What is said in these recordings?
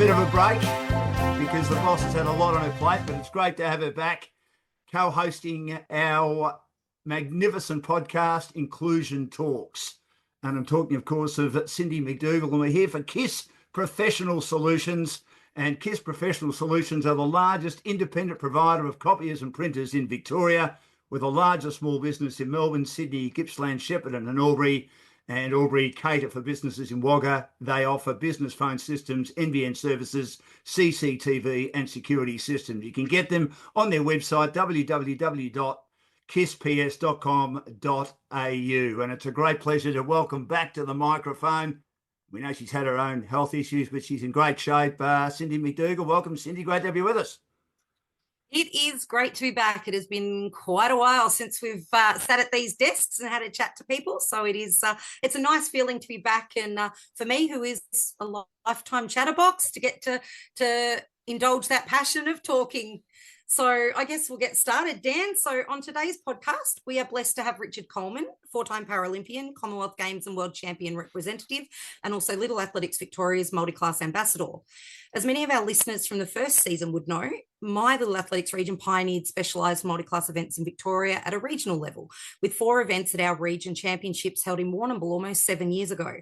bit of a break because the boss has had a lot on her plate, but it's great to have her back co-hosting our magnificent podcast, Inclusion Talks. And I'm talking, of course, of Cindy McDougall, and we're here for KISS Professional Solutions. And KISS Professional Solutions are the largest independent provider of copiers and printers in Victoria, with a larger small business in Melbourne, Sydney, Gippsland, Shepparton and Albury. And Albury cater for businesses in Wagga. They offer business phone systems, NBN services, CCTV and security systems. You can get them on their website, www.kissps.com.au. And it's a great pleasure to welcome back to the microphone. We know she's had her own health issues, but she's in great shape. Cindy McDougall, welcome, Cindy. Great to have you with us. It is great to be back. It has been quite a while since we've sat at these desks and had a chat to people. So it's a nice feeling to be back. And for me, who is a lifetime chatterbox, to get to indulge that passion of talking. So I guess we'll get started, Dan. So on today's podcast, we are blessed to have Richard Colman, four-time Paralympian, Commonwealth Games and World Champion Representative, and also Little Athletics Victoria's multi-class ambassador. As many of our listeners from the first season would know, my Little Athletics region pioneered specialised multi-class events in Victoria at a regional level, with 4 events at our region championships held in Warrnambool almost 7 years ago.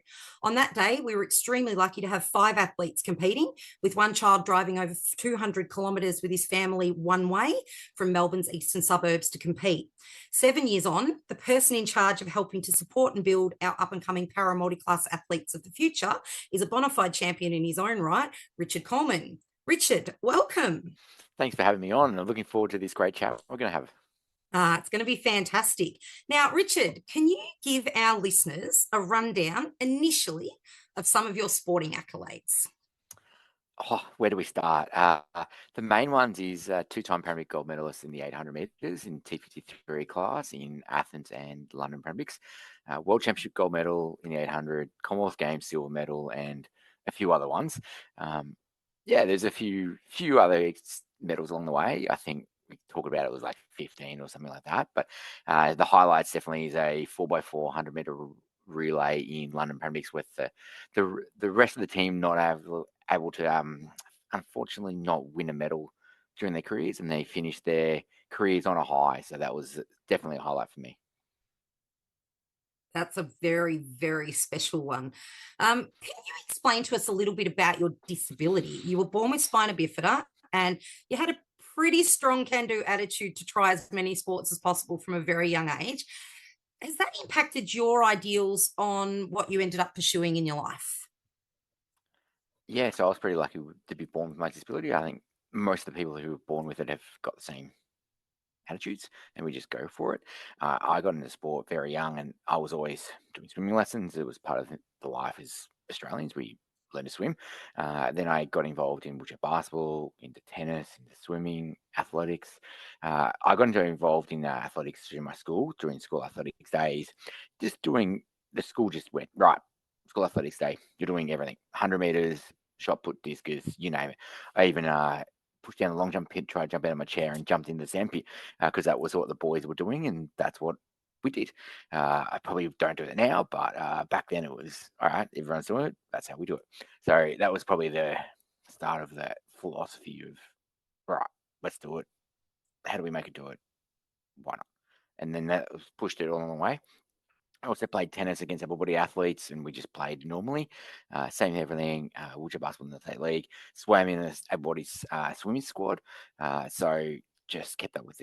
On that day, we were extremely lucky to have 5 athletes competing, with one child driving over 200 kilometres with his family one way from Melbourne's eastern suburbs to compete. 7 years on, the person in charge of helping to support and build our up-and-coming para-multi-class athletes of the future is a bona fide champion in his own right, Richard Colman. Richard, welcome. Thanks for having me on. I'm looking forward to this great chat we're going to have. It's going to be fantastic. Now, Richard, can you give our listeners a rundown initially of some of your sporting accolades? Where do we start? The main ones is 2-time Paralympic gold medalist in the 800 metres in T53 class in Athens and London Paralympics. World Championship gold medal in the 800, Commonwealth Games silver medal, and a few other ones. There's a few other medals along the way. I think we talked about it was like 15 or something like that. But the highlights definitely is a 4x4 100-metre relay in London Paralympics with the rest of the team not able to unfortunately not win a medal during their careers, and they finished their careers on a high. So that was definitely a highlight for me. That's a very, very special one. Can you explain to us a little bit about your disability? You were born with spina bifida and you had a pretty strong can-do attitude to try as many sports as possible from a very young age. Has that impacted your ideals on what you ended up pursuing in your life? Yeah, so I was pretty lucky to be born with my disability. I think most of the people who were born with it have got the same attitudes, and we just go for it. I got into sport very young, and I was always doing swimming lessons. It was part of the life as Australians. We learn to swim. Then I got involved in wheelchair basketball, into tennis, into swimming, athletics. I got involved in athletics through my school, during school athletics days. The school just went, right, school athletics day, you're doing everything. 100 metres, shot put, discus, you name it. I even pushed down the long jump pit, tried to jump out of my chair and jumped in the sand pit because that was what the boys were doing, and that's what we did. I probably don't do it now, but back then it was, all right, everyone's doing it, that's how we do it. So that was probably the start of that philosophy of, right, let's do it. How do we make it do it? Why not? And then that pushed it all along the way. I also played tennis against able-bodied athletes, and we just played normally. Same everything. Wheelchair basketball in the state league. Swam in the able-bodied swimming squad. So just kept up with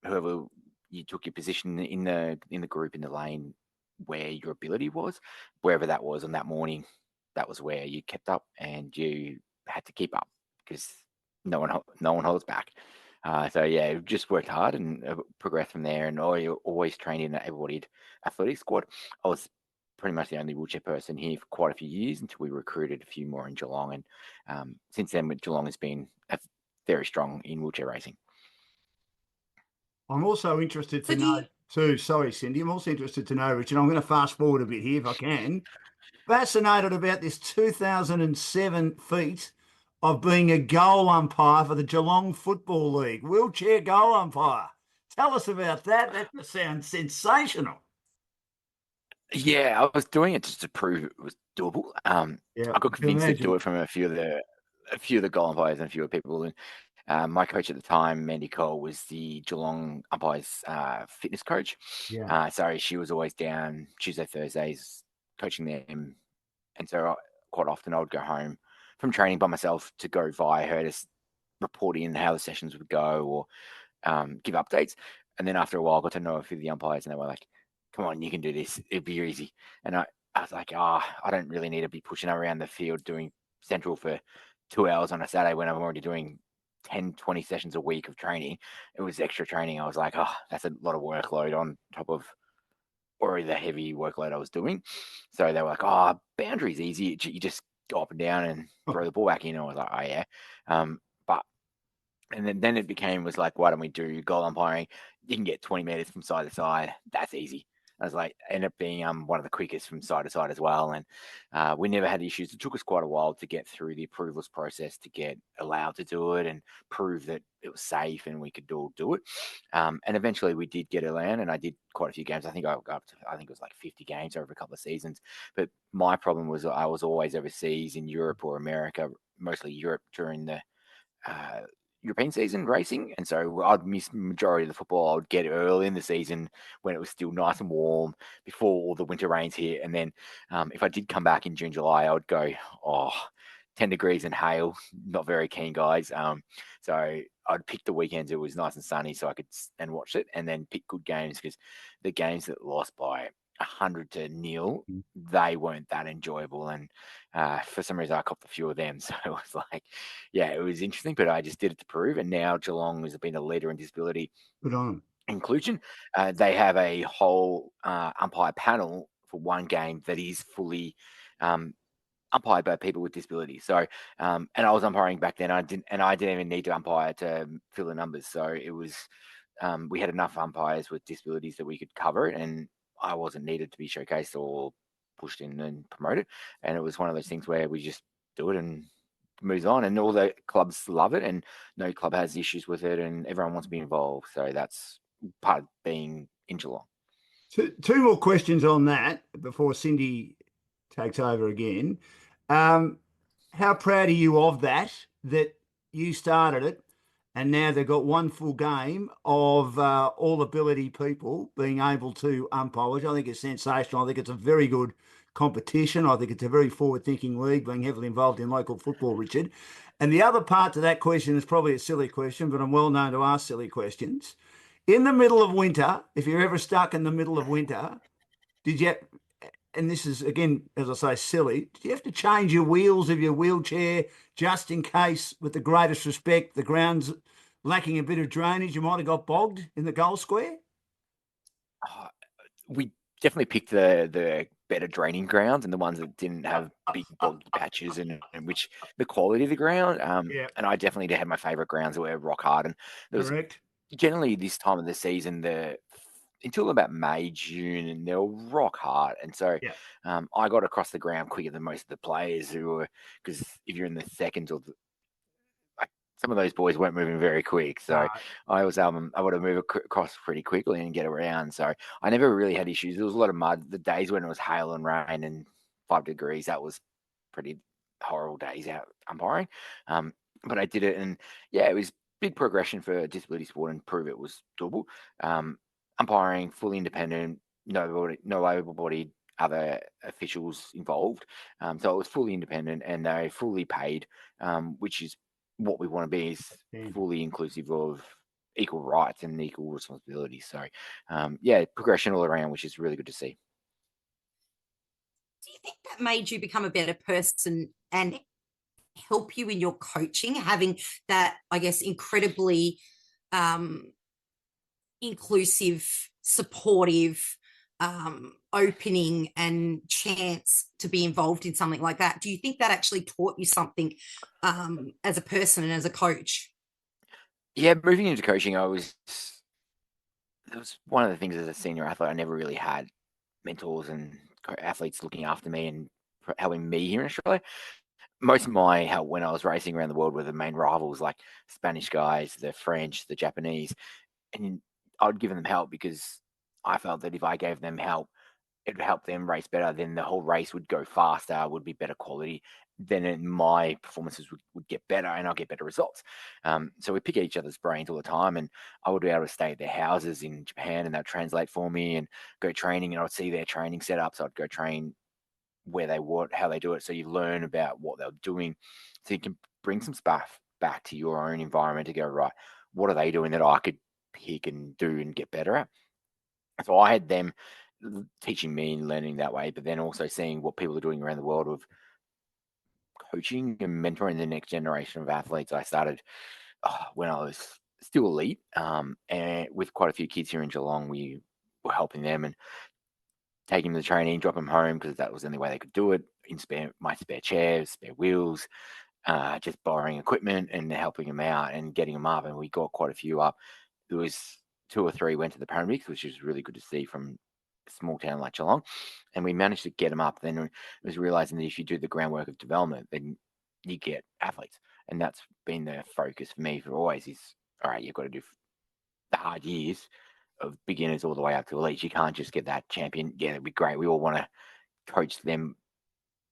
whoever you took your position in the group, in the lane, where your ability was, wherever that was on that morning. That was where you kept up, and you had to keep up because no one holds back. Just worked hard and progressed from there. And I always trained in an able-bodied athletics squad. I was pretty much the only wheelchair person here for quite a few years until we recruited a few more in Geelong. And since then, Geelong has been very strong in wheelchair racing. I'm also interested to know too. Sorry, Cindy. I'm also interested to know, Richard. I'm going to fast forward a bit here if I can. Fascinated about this 2007 feat of being a goal umpire for the Geelong Football League, wheelchair goal umpire. Tell us about that. That sounds sensational. Yeah, I was doing it just to prove it was doable. I got convinced to do it from a few of the a few of the goal umpires and a few of people. And my coach at the time, Mandy Cole, was the Geelong umpires fitness coach. Yeah. So she was always down Tuesday, Thursdays coaching them. And so quite often I would go home from training by myself to go via her to report in how the sessions would go or give updates. And then after a while, I got to know a few of the umpires, and they were like, "Come on, you can do this. It'd be easy." And I was like, "Oh, I don't really need to be pushing around the field doing central for 2 hours on a Saturday when I'm already doing 10, 20 sessions a week of training." It was extra training. I was like, "Oh, that's a lot of workload on top of already the heavy workload I was doing." So they were like, "Oh, boundary's easy. You just go up and down and throw the ball back in." And I was like, "Oh yeah." But and then it was like, why don't we do goal umpiring? You can get 20 meters from side to side. That's easy. I was like, ended up being one of the quickest from side to side as well. And we never had issues. It took us quite a while to get through the approvals process to get allowed to do it and prove that it was safe and we could do it. And eventually we did get allowed, and I did quite a few games. I think I got up to, I think it was like 50 games over a couple of seasons. But my problem was I was always overseas in Europe or America, mostly Europe during the European season racing, and so I'd miss majority of the football. I would get early in the season when it was still nice and warm before all the winter rains hit, and then if I did come back in June, July, I would go 10 degrees and hail. Not very keen, guys. So I'd pick the weekends it was nice and sunny, so I could and watch it, and then pick good games, because the games that lost by 100-0, they weren't that enjoyable, and for some reason I copped a few of them. So it was like, yeah, it was interesting, but I just did it to prove. And now Geelong has been a leader in disability Good on 'em. inclusion. They have a whole umpire panel for one game that is fully umpired by people with disabilities. So, and I was umpiring back then. I didn't even need to umpire to fill the numbers. So it was, we had enough umpires with disabilities that we could cover it, and I wasn't needed to be showcased or pushed in and promoted. And it was one of those things where we just do it and moves on, and all the clubs love it, and no club has issues with it, and everyone wants to be involved. So that's part of being in Geelong. Two more questions on that before Cindy takes over again. How proud are you of that you started it, and now they've got one full game of all ability people being able to umpire, which I think is sensational. I think it's a very good competition. I think it's a very forward-thinking league, being heavily involved in local football, Richard. And the other part to that question is probably a silly question, but I'm well known to ask silly questions. In the middle of winter, if you're ever stuck in the middle of winter, did you, and this is again, as I say, silly, did you have to change your wheels of your wheelchair just in case, with the greatest respect, the ground's lacking a bit of drainage, you might have got bogged in the goal square? We definitely picked the better draining grounds and the ones that didn't have big boggy patches, and which the quality of the ground. Yeah. And I definitely had my favourite grounds that were rock hard, and there was Correct. generally this time of the season, until about May, June, and they're rock hard. And so Yeah. I got across the ground quicker than most of the players who were, because if you're in the seconds or like, some of those boys weren't moving very quick. So I was able to move across pretty quickly and get around. So I never really had issues. There was a lot of mud. The days when it was hail and rain and 5 degrees, that was pretty horrible days out umpiring. But I did it, and yeah, it was big progression for disability sport and prove it was doable. Umpiring fully independent, no able-bodied other officials involved. So it was fully independent, and they fully paid, which is what we want to be, is fully inclusive of equal rights and equal responsibilities. So yeah, progression all around, which is really good to see. Do you think that made you become a better person and help you in your coaching, having that, I guess, incredibly inclusive, supportive, opening and chance to be involved in something like that? Do you think that actually taught you something as a person and as a coach? Yeah, moving into coaching, it was one of the things as a senior athlete. I never really had mentors and athletes looking after me and helping me here in Australia. Most of my help when I was racing around the world were the main rivals, like Spanish guys, the French, the Japanese, and I would give them help because I felt that if I gave them help, it would help them race better. Then the whole race would go faster, would be better quality. then my performances would get better and I'll get better results. So we pick each other's brains all the time, and I would be able to stay at their houses in Japan and they'd translate for me and go training, and I'd see their training setups. So I'd go train where they would, how they do it. So you learn about what they're doing, so you can bring some stuff back to your own environment to go, right, what are they doing that I could pick and do and get better at? So I had them teaching me and learning that way, but then also seeing what people are doing around the world with coaching and mentoring the next generation of athletes. I started when I was still elite, and with quite a few kids here in Geelong, we were helping them and taking them to training, drop them home because that was the only way they could do it, in my spare chairs, spare wheels, just borrowing equipment and helping them out and getting them up. And we got quite a few up. There was 2 or 3 went to the Paralympics, which was really good to see from a small town like Geelong. And we managed to get them up. Then it was realizing that if you do the groundwork of development, then you get athletes. And that's been the focus for me for always is, all right, you've got to do the hard years of beginners all the way up to elite. You can't just get that champion. Yeah, it'd be great. We all want to coach them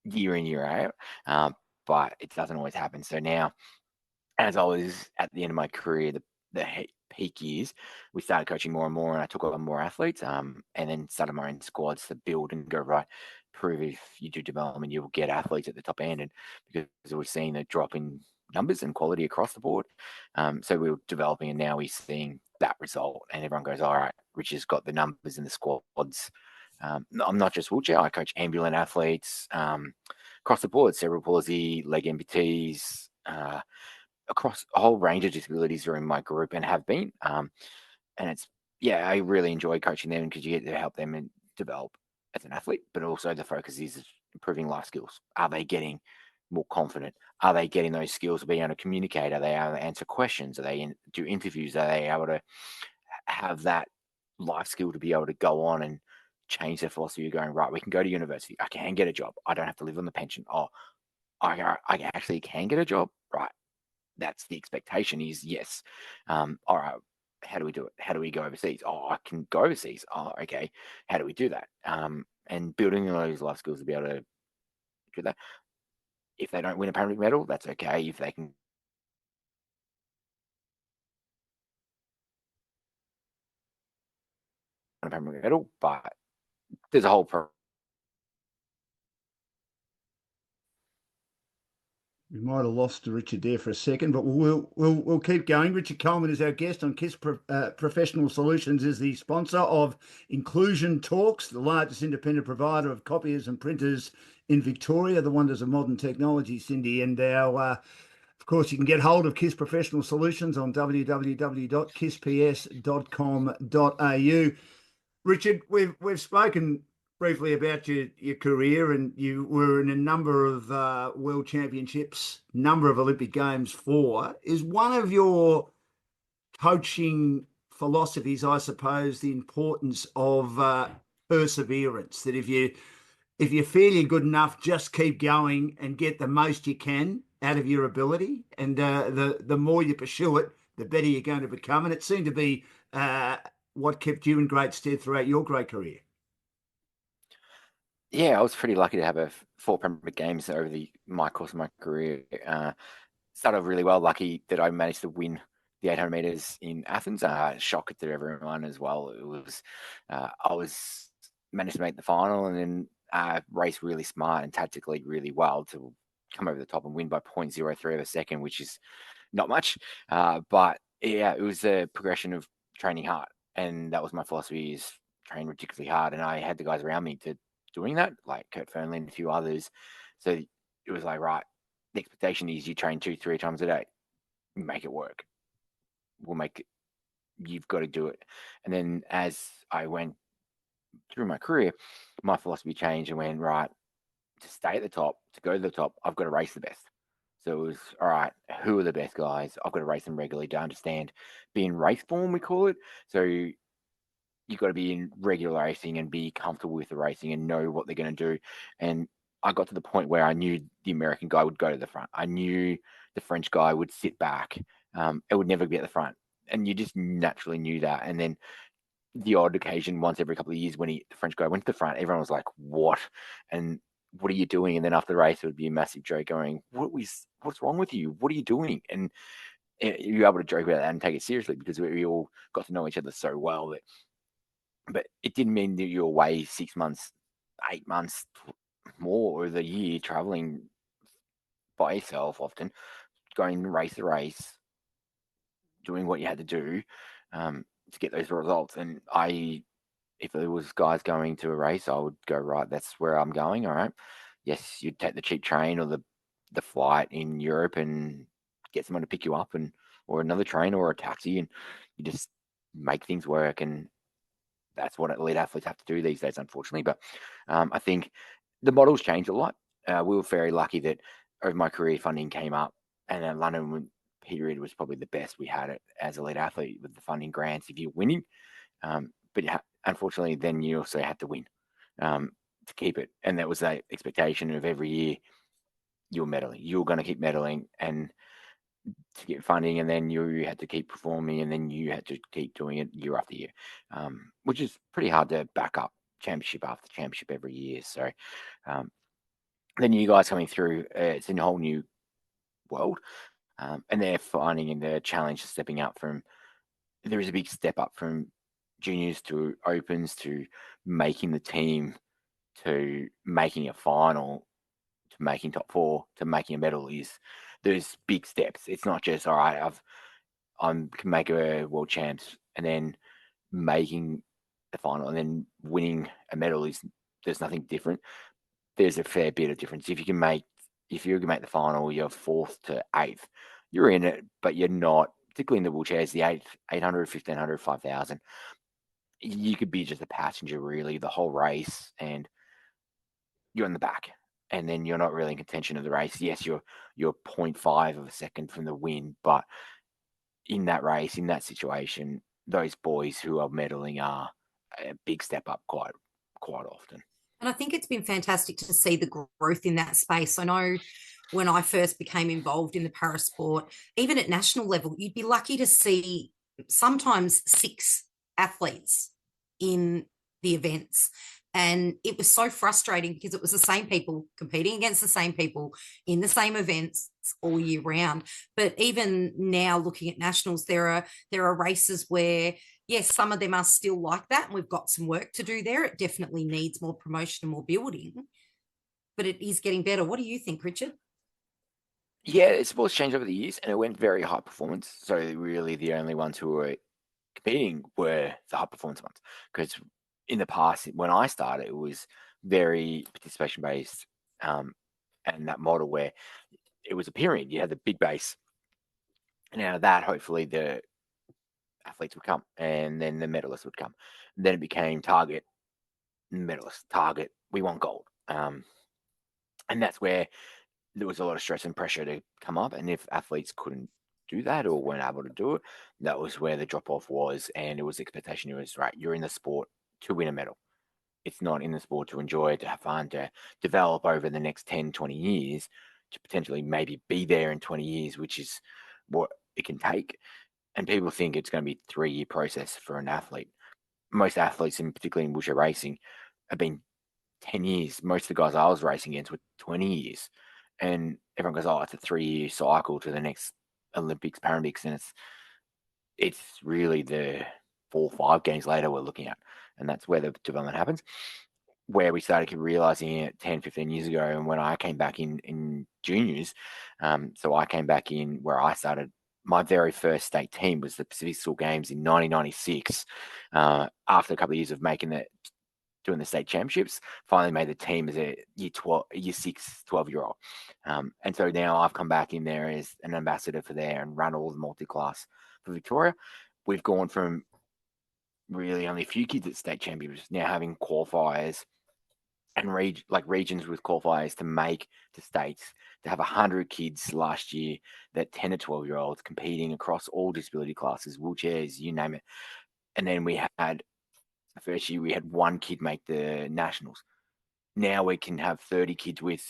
year in, year out. But it doesn't always happen. So now, as I was at the end of my career, the peak years, we started coaching more and more, and I took on more athletes, and then started my own squads to build and go, right, prove if you do development, you'll get athletes at the top end. And because we're seeing a drop in numbers and quality across the board. So we were developing, and now we're seeing that result, and everyone goes, all right, Rich has got the numbers in the squads. I'm not just wheelchair, I coach ambulant athletes across the board, cerebral palsy, leg amputees, across a whole range of disabilities are in my group and have been. And it's, yeah, I really enjoy coaching them because you get to help them and develop as an athlete, but also the focus is improving life skills. Are they getting more confident? Are they getting those skills of being able to communicate? Are they able to answer questions? Are they do interviews? Are they able to have that life skill to be able to go on and change their philosophy? You're going, right, we can go to university. I can get a job. I don't have to live on the pension. Oh, I actually can get a job. Right. That's the expectation is yes. All right. How do we do it? How do we go overseas? Oh, I can go overseas. Oh, okay. How do we do that? And building those life skills to be able to do that. If they don't win a Paralympic medal, that's okay. If they can win a Paralympic medal, but there's a whole We might have lost Richard there for a second, but we'll keep going. Richard Colman is our guest on KISS Professional Solutions, is the sponsor of Inclusion Talks, the largest independent provider of copiers and printers in Victoria, the wonders of modern technology, Cindy. And our, of course, you can get hold of KISS Professional Solutions on www.kissps.com.au. Richard, we've spoken briefly about your career, and you were in a number of world championships, number of Olympic Games. Is one of your coaching philosophies, I suppose, the importance of perseverance, that if you're fairly good enough, just keep going and get the most you can out of your ability, and the more you pursue it, the better you're going to become. And it seemed to be what kept you in great stead throughout your great career. Yeah, I was pretty lucky to have 4 Paralympic Games over my course of my career. Started really well. Lucky that I managed to win the 800 meters in Athens. Shock to everyone as well. It was I was managed to make the final, and then race really smart and tactically really well to come over the top and win by 0.03 of a second, which is not much. But yeah, it was a progression of training hard, and that was my philosophy: is train ridiculously hard. And I had the guys around me to doing that, like Kurt Fernley and a few others. So it was like, right, the expectation is you train 2-3 times a day, make it work. We'll make it, you've got to do it. And then as I went through my career, my philosophy changed and went, right, to stay at the top, to go to the top, I've got to race the best. So it was, all right, who are the best guys? I've got to race them regularly to understand, be in race form, we call it. So you've got to be in regular racing and be comfortable with the racing and know what they're going to do. And I got to the point where I knew the American guy would go to the front. I knew the French guy would sit back. It would never be at the front. And you just naturally knew that. And then the odd occasion once every couple of years when the French guy went to the front, everyone was like, what? And what are you doing? And then after the race, it would be a massive joke going, what's wrong with you? What are you doing? And you're able to joke about that and take it seriously because we all got to know each other so well but it didn't mean that you're away 6 months, 8 months more of the year traveling by yourself, often going race to race, doing what you had to do to get those results. And if there was guys going to a race, I would go, right, that's where I'm going. All right. Yes, you'd take the cheap train or the flight in Europe and get someone to pick you up or another train or a taxi, and you just make things work. And that's what elite athletes have to do these days, unfortunately. But I think the model's changed a lot. We were very lucky that over my career, funding came up, and that London period was probably the best we had it as elite athlete with the funding grants if you're winning. But unfortunately, then you also had to win to keep it. And that was the expectation of every year you were medaling. You were going to keep medaling and to get funding, and then you had to keep performing, and then you had to keep doing it year after year, which is pretty hard to back up championship after championship every year. So then you guys coming through, it's in a whole new world, and they're finding in the challenge of stepping up from. There is a big step up from juniors to opens to making the team to making a final to making top four to making a medal. There's big steps. It's not just all right. I can make a world champs and then making the final and then winning a medal there's nothing different. There's a fair bit of difference. If you can make the final, you're 4th to 8th. You're in it, but you're not. Particularly in the wheelchairs, the 800, 1500, 5000. You could be just a passenger really the whole race, and you're in the back, and then you're not really in contention of the race. Yes, you're 0.5 of a second from the win, but in that race, in that situation, those boys who are medaling are a big step up quite often. And I think it's been fantastic to see the growth in that space. I know when I first became involved in the parasport, even at national level, you'd be lucky to see sometimes 6 athletes in the events. And it was so frustrating because it was the same people competing against the same people in the same events all year round. But even now, looking at nationals, there are races where, yes, some of them are still like that, and we've got some work to do there. It definitely needs more promotion and more building, but it is getting better. What do you think, Richard? Yeah, sports changed over the years, and it went very high performance. So really, the only ones who were competing were the high performance ones. Because in the past, when I started, it was very participation based, and that model where it was a pyramid. You had the big base, and out of that, hopefully, the athletes would come, and then the medalists would come. And then it became target, medalist, target. We want gold, and that's where there was a lot of stress and pressure to come up. And if athletes couldn't do that or weren't able to do it, that was where the drop off was. And it was expectation. It was right. You're in the sport to win a medal. It's not in the sport to enjoy, to have fun, to develop over the next 10, 20 years, to potentially maybe be there in 20 years, which is what it can take. And people think it's going to be a 3-year process for an athlete. Most athletes, and particularly in wheelchair racing, have been 10 years. Most of the guys I was racing against were 20 years. And everyone goes, oh, it's a 3-year cycle to the next Olympics, Paralympics. And it's really the 4 or 5 games later we're looking at. And that's where the development happens. Where we started realizing it 10, 15 years ago, and when I came back in juniors, so I came back in where I started. My very first state team was the Pacific School Games in 1996. After a couple of years of doing the state championships, finally made the team as a year 6, 12-year-old. And so now I've come back in there as an ambassador for there and run all the multi-class for Victoria. We've gone from really only a few kids at state championships now having qualifiers and regions with qualifiers to make to states, to have 100 kids last year, that 10 to 12-year-olds competing across all disability classes, wheelchairs, you name it. And then we had the first year we had 1 kid make the nationals. Now we can have 30 kids we've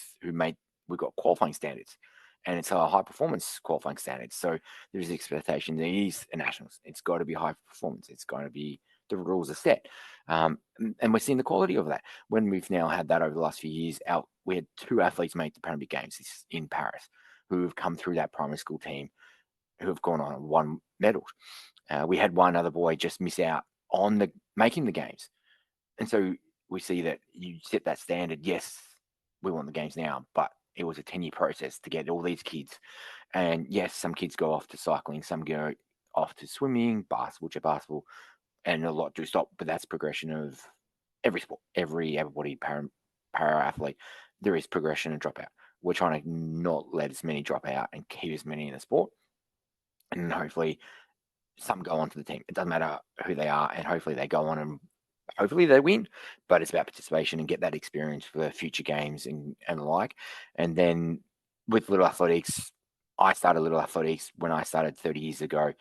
got qualifying standards, and it's a high performance qualifying standards. So there's expectation. There is a nationals. It's got to be high performance. It's going to be the rules are set. And we're seeing the quality of that. When we've now had that over the last few years, we had 2 athletes make the Paralympic Games in Paris who have come through that primary school team who have gone on and won medals. We had one other boy just miss out on making the games. And so we see that you set that standard. Yes, we want the games now, but it was a 10-year process to get all these kids. And yes, some kids go off to cycling, some go off to swimming, basketball, and a lot do stop. But that's progression of every sport, everybody, para athlete. There is progression and dropout. We're trying to not let as many drop out and keep as many in the sport. And hopefully some go on to the team. It doesn't matter who they are, and hopefully they go on and hopefully they win, but it's about participation and get that experience for future games and the like. And then with little athletics, I started little athletics when I started 30 years ago.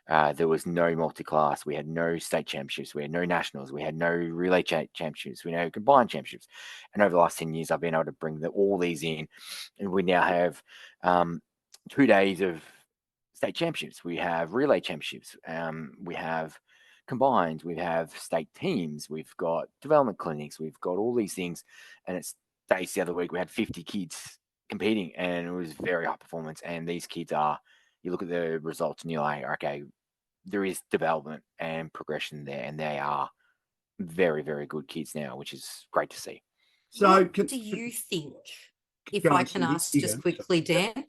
There was no multi-class. We had no state championships. We had no nationals. We had no relay championships. We had no combined championships. And over the last 10 years, I've been able to bring all these in. And we now have 2 days of state championships. We have relay championships. We have combined. We have state teams. We've got development clinics. We've got all these things. And it's days the other week, we had 50 kids competing, and it was very high performance. And these kids you look at the results and you're like, okay, there is development and progression there, and they are very, very good kids now, which is great to see. So do you think, if I can ask just quickly, Dan,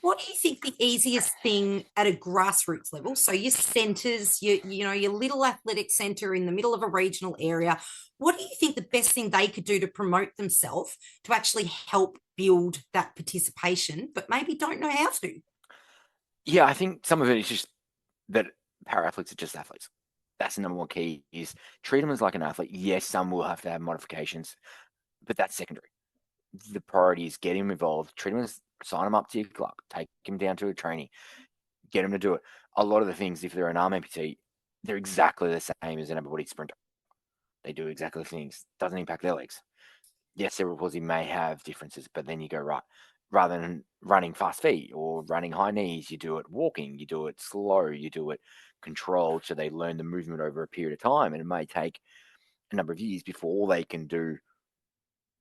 what do you think the easiest thing at a grassroots level? So your centres, your little athletic centre in the middle of a regional area, what do you think the best thing they could do to promote themselves to actually help build that participation, but maybe don't know how to? Yeah, I think some of it is just that para-athletes are just athletes. That's the number one key, is treat them as like an athlete. Yes, some will have to have modifications, but that's secondary. The priority is get him involved, treat him as, sign him up to your club, take him down to a training, get him to do it. A lot of the things, if they're an arm amputee, they're exactly the same as an able-bodied sprinter. They do exactly the things. Doesn't impact their legs. Yes, cerebral palsy may have differences, but then you go, right, rather than running fast feet or running high knees, you do it walking, you do it slow, you do it controlled, so they learn the movement over a period of time. And it may take a number of years before they can do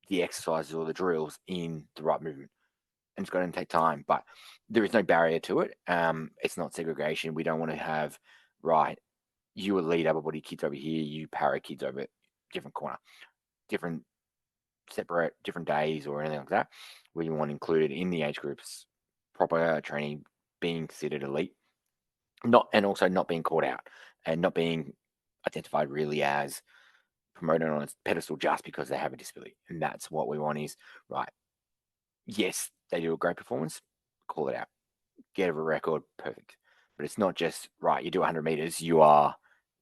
the exercises or the drills in the right movement. And it's going to take time, but there is no barrier to it. It's not segregation. We don't want to have, right, you elite able-bodied kids over here, you para kids over different corner, different separate, different days or anything like that. We want included in the age groups, proper training, being considered elite, and also not being caught out and not being identified really as promoted on a pedestal just because they have a disability. And that's what we want is, right, yes, they do a great performance, call it out, get a record, perfect. But it's not just, right, you do 100 meters, you are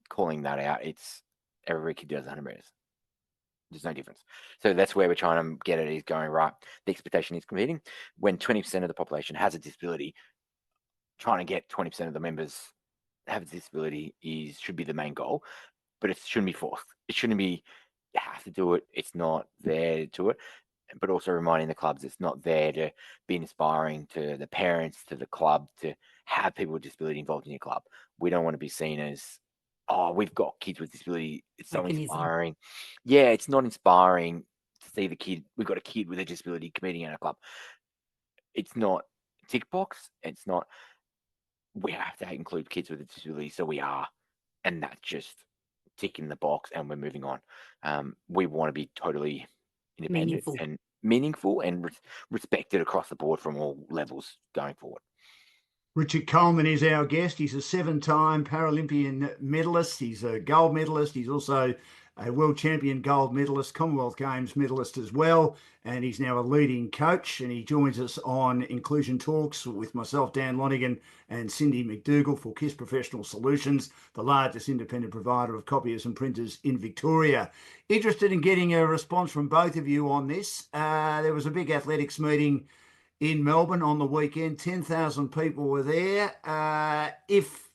calling that out. It's every kid does 100 meters. There's no difference. So that's where we're trying to get it, is going, right, the expectation is competing. When 20% of the population has a disability, trying to get 20% of the members have a disability should be the main goal, but it shouldn't be forced. It shouldn't be, you have to do it. It's not there to it. But also reminding the clubs it's not there to be inspiring to the parents, to the club, to have people with disability involved in your club. We don't want to be seen as, oh, we've got kids with disability. It's so inspiring. Yeah, it's not inspiring to see the kid. We've got a kid with a disability competing in our club. It's not tick box. It's not, we have to include kids with a disability. So we are. And that's just ticking the box and we're moving on. We want to be totally independent and meaningful and respected across the board from all levels going forward. Richard Colman is our guest. He's a 7-time Paralympian medalist. He's a gold medalist. He's also a world champion gold medalist, Commonwealth Games medalist as well. And he's now a leading coach. And he joins us on Inclusion Talks with myself, Dan Lonigan, and Cindy McDougall for KISS Professional Solutions, the largest independent provider of copiers and printers in Victoria. Interested in getting a response from both of you on this. There was a big athletics meeting in Melbourne on the weekend. 10,000 people were there. If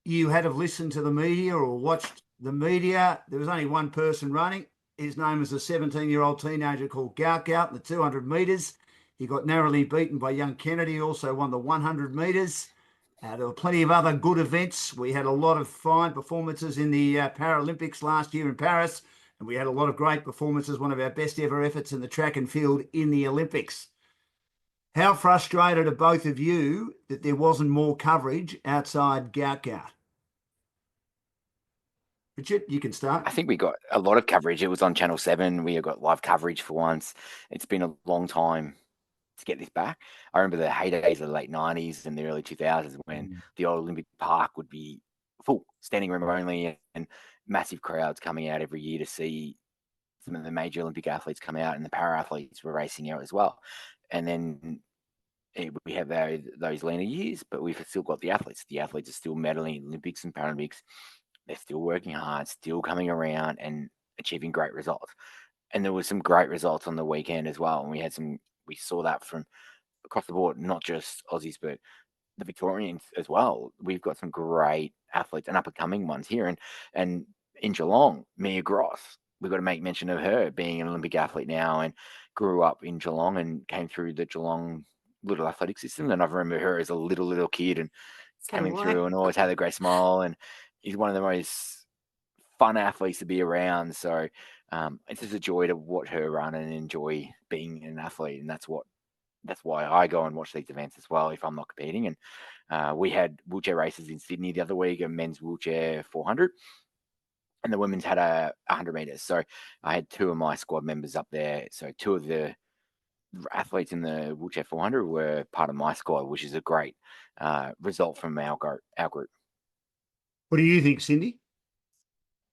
you had have listened to the media or watched the media, there was only one person running. His name was a 17-year-old teenager called Gout in the 200 metres. He got narrowly beaten by young Kennedy, also won the 100 metres. There were plenty of other good events. We had a lot of fine performances in the Paralympics last year in Paris, and we had a lot of great performances, one of our best ever efforts in the track and field in the Olympics. How frustrated are both of you that there wasn't more coverage outside Gout? Richard, you can start. I think we got a lot of coverage. It was on Channel 7. We got live coverage for once. It's been a long time to get this back. I remember the heydays of the late 90s and the early 2000s when the old Olympic Park would be full, standing room only, and massive crowds coming out every year to see some of the major Olympic athletes come out, and the para athletes were racing out as well. And then we have those leaner years, but we've still got the athletes. The athletes are still medaling in Olympics and Paralympics. They're still working hard, still coming around and achieving great results. And there was some great results on the weekend as well. And we saw that from across the board, not just Aussies, but the Victorians as well. We've got some great athletes and up and coming ones here. And in Geelong, Mia Gross, we've got to make mention of her being an Olympic athlete now and grew up in Geelong and came through the Geelong little athletic system. And I remember her as a little kid and coming through and always had a great smile. And he's one of the most fun athletes to be around. So it's just a joy to watch her run and enjoy being an athlete. And that's why I go and watch these events as well if I'm not competing. And we had wheelchair races in Sydney the other week, a men's wheelchair 400, and the women's had a 100 meters. So I had two of my squad members up there. So two of the athletes in the wheelchair 400 were part of my squad, which is a great result from our group. What do you think, Cindy?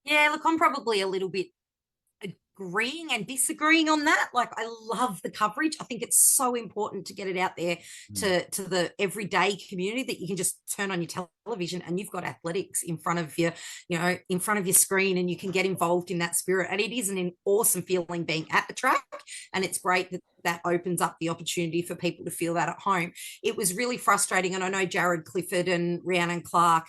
Yeah, look, I'm probably a little bit agreeing and disagreeing on that. Like, I love the coverage. I think it's so important to get it out there to the everyday community that you can just turn on your television and you've got athletics in front of your, in front of your screen, and you can get involved in that spirit. And it is an awesome feeling being at the track. And it's great that opens up the opportunity for people to feel that at home. It was really frustrating. And I know Jared Clifford and Rhiannon Clark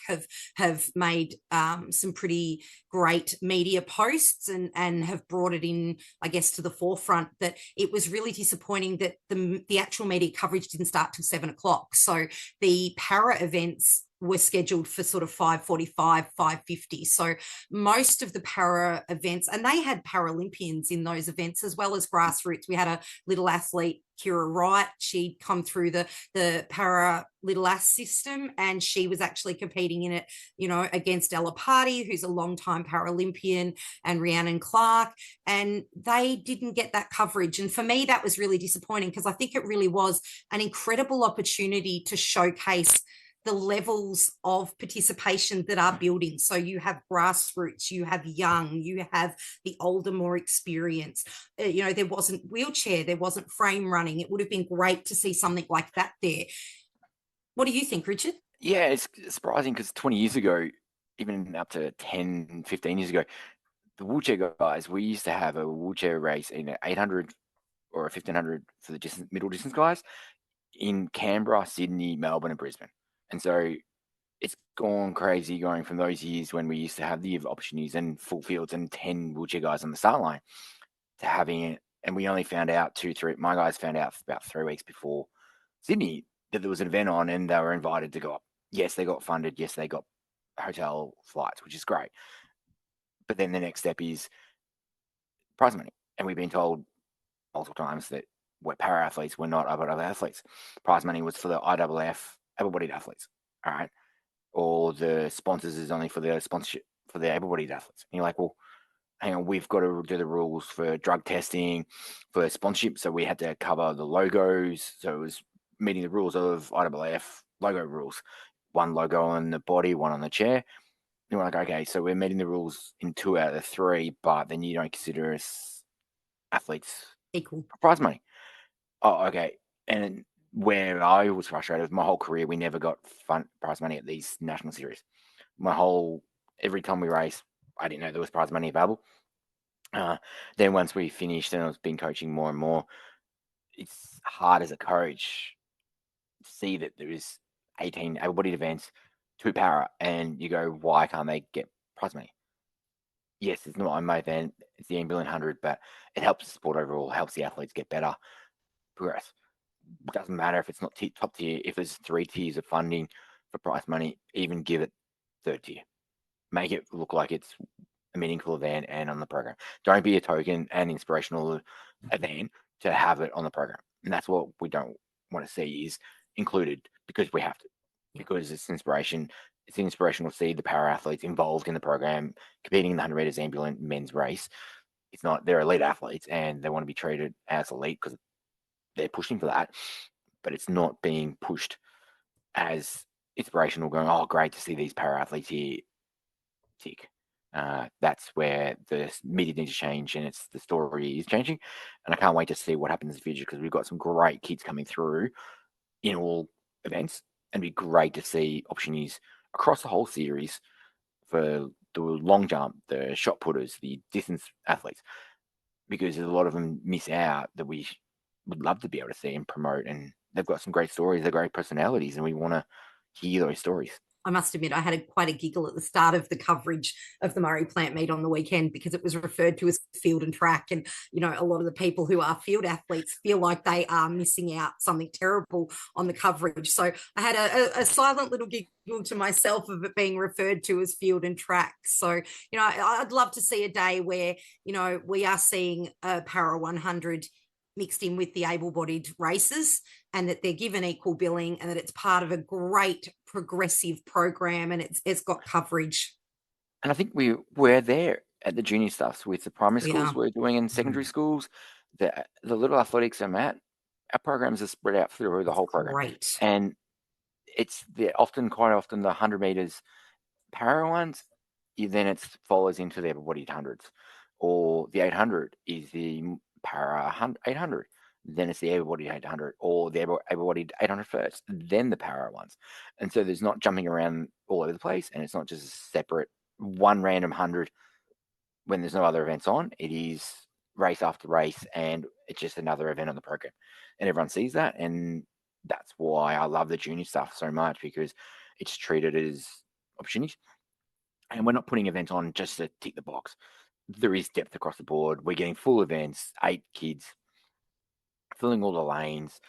have made some pretty great media posts and have brought it in, I guess, to the forefront, that it was really disappointing that the actual media coverage didn't start till 7 o'clock. So the para events were scheduled for sort of 5:45, 5:50. So most of the para events, and they had Paralympians in those events as well as grassroots. We had a little athlete, Kira Wright. She'd come through the para little ass system, and she was actually competing in it, against Ella Party, who's a longtime Paralympian, and Rhiannon Clark, and they didn't get that coverage. And for me, that was really disappointing, because I think it really was an incredible opportunity to showcase the levels of participation that are building. So you have grassroots, you have young, you have the older, more experienced. There wasn't wheelchair, there wasn't frame running. It would have been great to see something like that there. What do you think, Richard? Yeah, it's surprising because 20 years ago, even up to 10, 15 years ago, the wheelchair guys, we used to have a wheelchair race in an 800 or a 1500 for the middle distance guys in Canberra, Sydney, Melbourne, and Brisbane. And so it's gone crazy going from those years when we used to have the opportunities and full fields and 10 wheelchair guys on the start line to having it. And we only found out my guys found out about 3 weeks before Sydney that there was an event on, and they were invited to go up. Yes, they got funded. Yes, they got hotel flights, which is great. But then the next step is prize money. And we've been told multiple times that we're para athletes, we're not other athletes. Prize money was for the IAAF able-bodied athletes, all right? Or the sponsors is only for the sponsorship for the able-bodied athletes. And you're like, well, hang on, we've got to do the rules for drug testing, for sponsorship. So we had to cover the logos. So it was meeting the rules of IAAF logo rules. One logo on the body, one on the chair. You're like, okay, so we're meeting the rules in 2 out of the 3, but then you don't consider us athletes Equal prize money. Oh, okay. And where I was frustrated, my whole career, we never got prize money at these national series. Every time we race, I didn't know there was prize money available. Then once we finished and I've been coaching more and more, it's hard as a coach to see that there is 18 able-bodied events, 2 para, and you go, why can't they get prize money? Yes, it's not on my event, it's the Ambulan 100, but it helps the sport overall, helps the athletes get better, progress. It doesn't matter if it's not top tier, if there's 3 tiers of funding for prize money, even give it third tier. Make it look like it's a meaningful event and on the program. Don't be a token and inspirational event to have it on the program. And that's what we don't want to see is included, because we have to, because it's inspiration. It's inspirational to see the para athletes involved in the program, competing in the 100 meters ambulance men's race. It's not, they're elite athletes and they want to be treated as elite because they're pushing for that, but it's not being pushed as inspirational, going, oh, great to see these para athletes here. Tick. That's where the media needs to change, and the story is changing. And I can't wait to see what happens in the future, because we've got some great kids coming through in all events, and it'd be great to see opportunities across the whole series for the long jump, the shot putters, the distance athletes, because a lot of them miss out that we would love to be able to see and promote. And they've got some great stories, they're great personalities, and we want to hear those stories. I must admit, I had quite a giggle at the start of the coverage of the Murray Plant meet on the weekend, because it was referred to as field and track. And, you know, a lot of the people who are field athletes feel like they are missing out something terrible on the coverage. So I had a silent little giggle to myself of it being referred to as field and track. So, you know, I'd love to see a day where, you know, we are seeing a Para 100 mixed in with the able-bodied races, and that they're given equal billing, and that it's part of a great progressive program, and it's got coverage. And I think we're there at the junior stuffs with the primary We schools are. we're doing, in secondary schools, the little athletics I'm at, our programs are spread out through the whole program. Great. And quite often the 100 meters para ones, then it follows into the able-bodied hundreds, or the 800 is the para 800. Then it's the able-bodied 800, or the able-bodied 800 first, then the para ones. And so there's not jumping around all over the place, and it's not just a separate one random 100 when there's no other events on. It is race after race, and it's just another event on the program. And everyone sees that, and that's why I love the junior stuff so much, because it's treated as opportunities. And we're not putting events on just to tick the box. There is depth across the board. We're getting full events, 8 kids, filling all the lanes.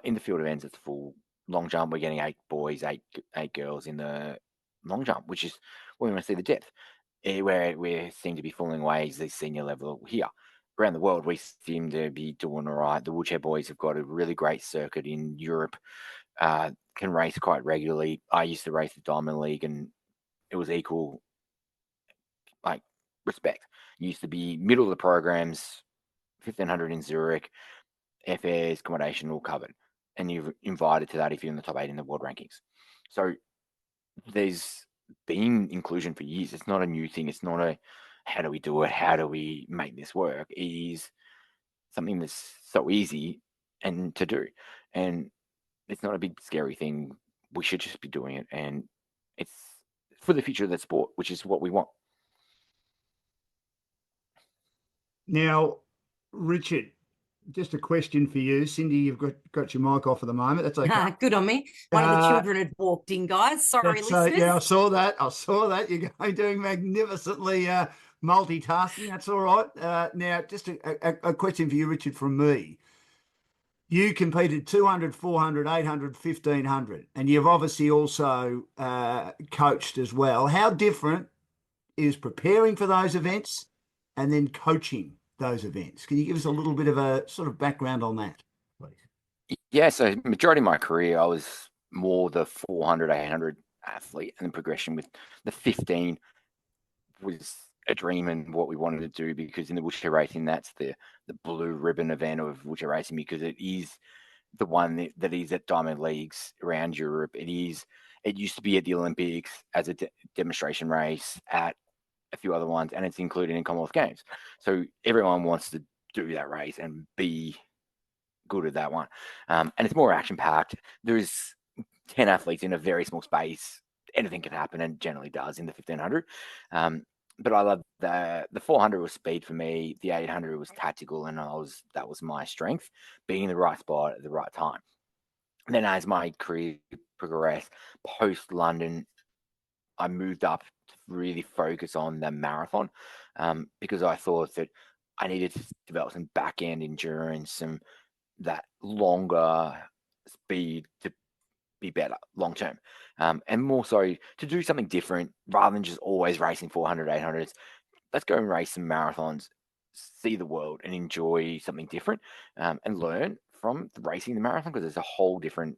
In the field events, it's full. Long jump, we're getting 8 boys, 8 girls in the long jump, which is where we want to see the depth. Where we seem to be falling away is the senior level here. Around the world, we seem to be doing all right. The wheelchair boys have got a really great circuit in Europe, can race quite regularly. I used to race the Diamond League, and it was equal, like, respect. Used to be middle of the programs, 1500 in Zurich, airfares, accommodation all covered, and you're invited to that if you're in the top 8 in the world rankings. So there's been inclusion for years. It's not a new thing. It's not a how do we do it, how do we make this work. It is something that's so easy and to do, and it's not a big scary thing. We should just be doing it, and it's for the future of that sport, which is what we want. Now, Richard, just a question for you. Cindy, you've got your mic off at the moment. That's okay. Good on me. One of the children had walked in, guys. Sorry, listeners. Yeah, I saw that. You're doing magnificently multitasking. That's all right. Now, just a question for you, Richard, from me. You competed 200, 400, 800, 1500, and you've obviously also coached as well. How different is preparing for those events and then coaching those events? Can you give us a little bit of a sort of background on that, please? Yeah, so majority of my career, I was more the 400, 800 athlete, and the progression with the 15 was a dream and what we wanted to do, because in the wheelchair racing, that's the blue ribbon event of wheelchair racing, because it is the one that is at Diamond Leagues around Europe. It used to be at the Olympics as a demonstration race, at a few other ones, and it's included in Commonwealth Games. So everyone wants to do that race and be good at that one. And it's more action packed. There's 10 athletes in a very small space. Anything can happen, and generally does in the 1500. But I love the 400 was speed for me. The 800 was tactical, and that was my strength, being in the right spot at the right time. And then as my career progressed, post London, I moved up to really focus on the marathon, because I thought that I needed to develop some back end endurance, that longer speed to be better long term, and more so to do something different rather than just always racing 400, 800s. Let's go and race some marathons, see the world, and enjoy something different, and learn from racing the marathon, because there's a whole different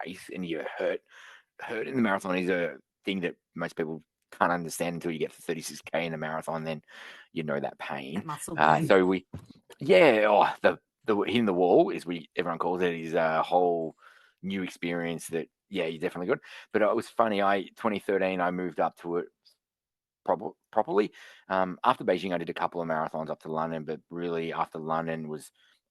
race, and you hurt in the marathon is a thing that most people can't understand until you get to 36K in a marathon. Then you know that pain. That muscle pain. The hitting the wall is everyone calls it, is a whole new experience that you're definitely good. But it was funny. 2013 I moved up to it properly. After Beijing, I did a couple of marathons up to London, but really after London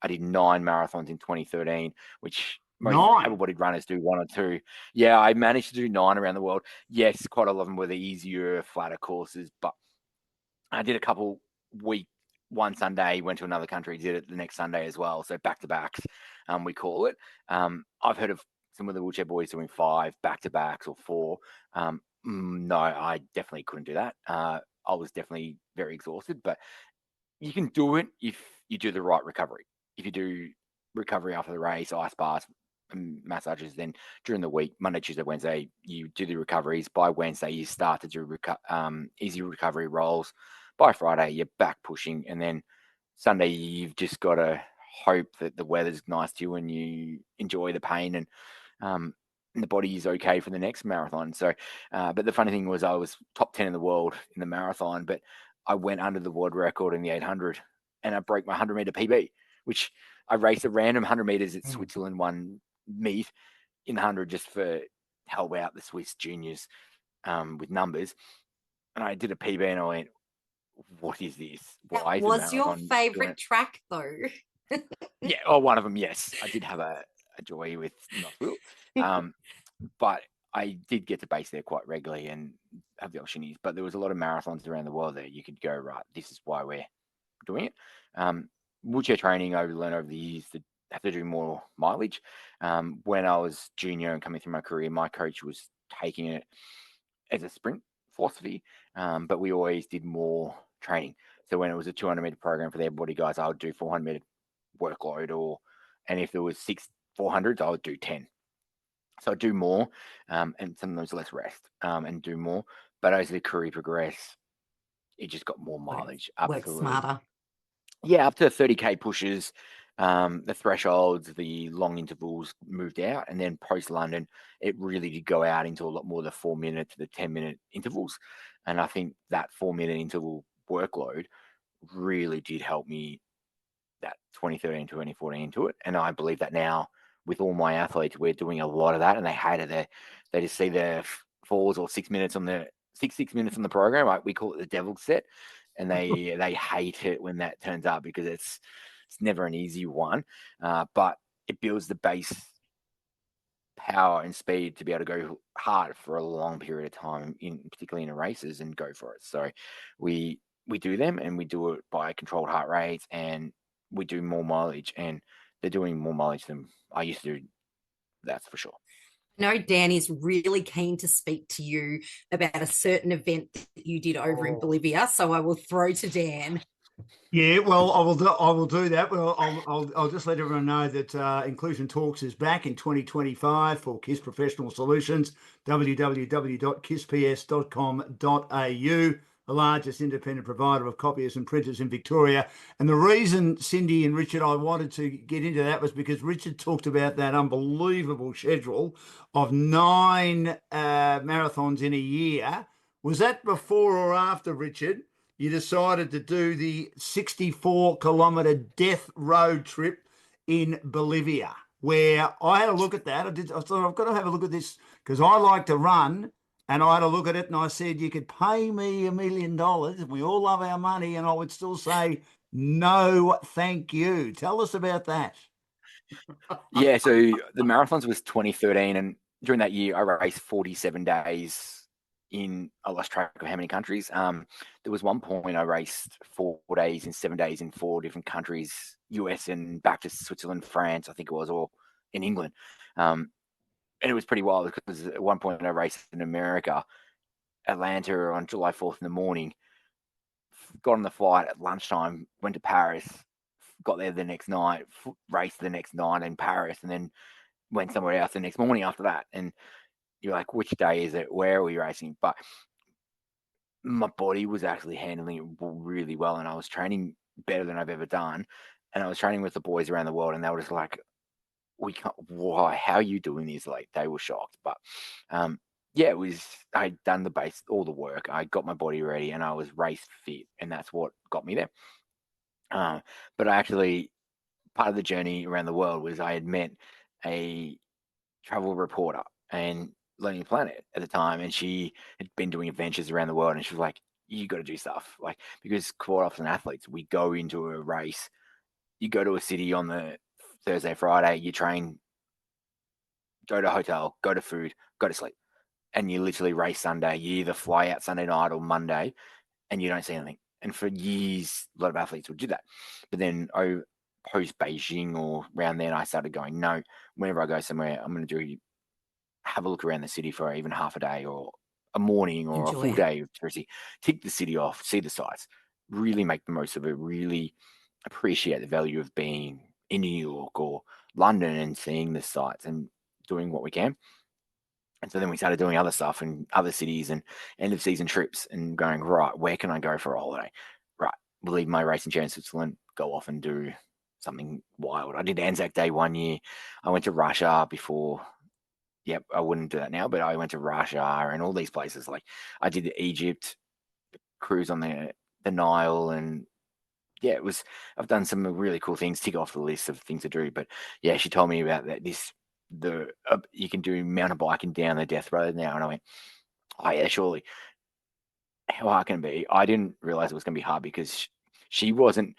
I did 9 marathons in 2013, which most able-bodied runners do 1 or 2. Yeah, I managed to do 9 around the world. Yes, quite a lot of them were the easier, flatter courses, but I did a couple one Sunday, went to another country, did it the next Sunday as well. So back-to-backs, we call it. I've heard of some of the wheelchair boys doing 5 back-to-backs or 4. No, I definitely couldn't do that. I was definitely very exhausted, but you can do it if you do the right recovery. If you do recovery after the race, ice baths and massages, then during the week, Monday, Tuesday, Wednesday, you do the recoveries. By Wednesday, you start to do easy recovery rolls. By Friday, you're back pushing. And then Sunday, you've just got to hope that the weather's nice to you and you enjoy the pain, and the body is okay for the next marathon. So, but the funny thing was I was top 10 in the world in the marathon, but I went under the world record in the 800 and I broke my 100-meter PB, which I raced a random 100 meters at Switzerland one meet in the 100 just for help out the Swiss juniors with numbers. And I did a PB and I went, what is this? Why that was your favorite track though? Yeah, one of them, yes. I did have a joy with Knoxville. But I did get to base there quite regularly and have the opportunities. But there was a lot of marathons around the world that you could go, right, this is why we're doing it. Wheelchair training, I learned over the years to have to do more mileage. When I was junior and coming through my career, my coach was taking it as a sprint philosophy, but we always did more training. So when it was a 200-meter program for their body guys, I would do 400-meter workload, and if there was 6 400s, I would do 10. So I'd do more, and sometimes less rest, and do more. But as the career progressed, it just got more mileage. Work smarter. Yeah, up to 30K pushes, the thresholds, the long intervals moved out. And then post-London, it really did go out into a lot more of the 4-minute to the 10-minute intervals. And I think that 4-minute interval workload really did help me that 2013, 2014 to it. And I believe that now with all my athletes, we're doing a lot of that, and they hate it. They just see the 4s or 6 minutes on the 6 minutes on the program. Like we call it the devil's set, and they hate it when that turns up because it's never an easy one, but it builds the base power and speed to be able to go hard for a long period of time, particularly in races, and go for it. So we do them, and we do it by controlled heart rates, and we do more mileage, and they're doing more mileage than I used to do. That's for sure. I know Dan is really keen to speak to you about a certain event that you did over in Bolivia, so I will throw to Dan. Yeah, well, I will do that. Well, I'll just let everyone know that Inclusion Talks is back in 2025 for KISS Professional Solutions. www.kissps.com.au, the largest independent provider of copiers and printers in Victoria. And the reason, Cindy and Richard, I wanted to get into that was because Richard talked about that unbelievable schedule of 9 marathons in a year. Was that before or after, Richard, you decided to do the 64-kilometre death road trip in Bolivia, where I had a look at that. I thought, I've got to have a look at this because I like to run, and I had a look at it and I said, you could pay me $1 million, and we all love our money, and I would still say, no, thank you. Tell us about that. Yeah, so the marathons was 2013, and during that year, I raced 47 days I lost track of how many countries. There was one point I raced 4 days and 7 days in 4 different countries, US and back to Switzerland, France, I think it was, or in England. And it was pretty wild because at one point I raced in America, Atlanta on July 4th in the morning, got on the flight at lunchtime, went to Paris, got there the next night, raced the next night in Paris, and then went somewhere else the next morning after that. And you're like, which day is it? Where are we racing? But my body was actually handling it really well, and I was training better than I've ever done. And I was training with the boys around the world, and they were just like, we can't, why, how are you doing this? Like, they were shocked. But yeah, it was, I'd done the base, all the work. I got my body ready, and I was race fit, and that's what got me there. But I actually, part of the journey around the world was I had met a travel reporter and Lonely Planet at the time, and she had been doing adventures around the world, and she was like, you got to do stuff, like, because quite often athletes, we go into a race, you go to a city on the Thursday, Friday, you train, go to a hotel, go to food, go to sleep, and you literally race Sunday. You either fly out Sunday night or Monday, and you don't see anything. And for years, a lot of athletes would do that. But then post Beijing or around then, I started going, no, whenever I go somewhere, I'm going to have a look around the city for even half a day or a morning or Enjoy a full it. day of touristy. Tick the city off, see the sights, really make the most of it, really appreciate the value of being in New York or London and seeing the sights and doing what we can. And so then we started doing other stuff in other cities and end of season trips and going, right, where can I go for a holiday? Right, we'll leave my racing chair in Switzerland, go off and do something wild. I did Anzac Day one year. I went to Russia before. Yep, I wouldn't do that now, but I went to Russia and all these places. Like, I did the Egypt cruise on the Nile, and yeah, it was. I've done some really cool things. Tick off the list of things to do. But yeah, she told me about that. You can do mountain biking down the Death Road now, and I went, oh yeah, surely. How hard can it be? I didn't realize it was going to be hard because she wasn't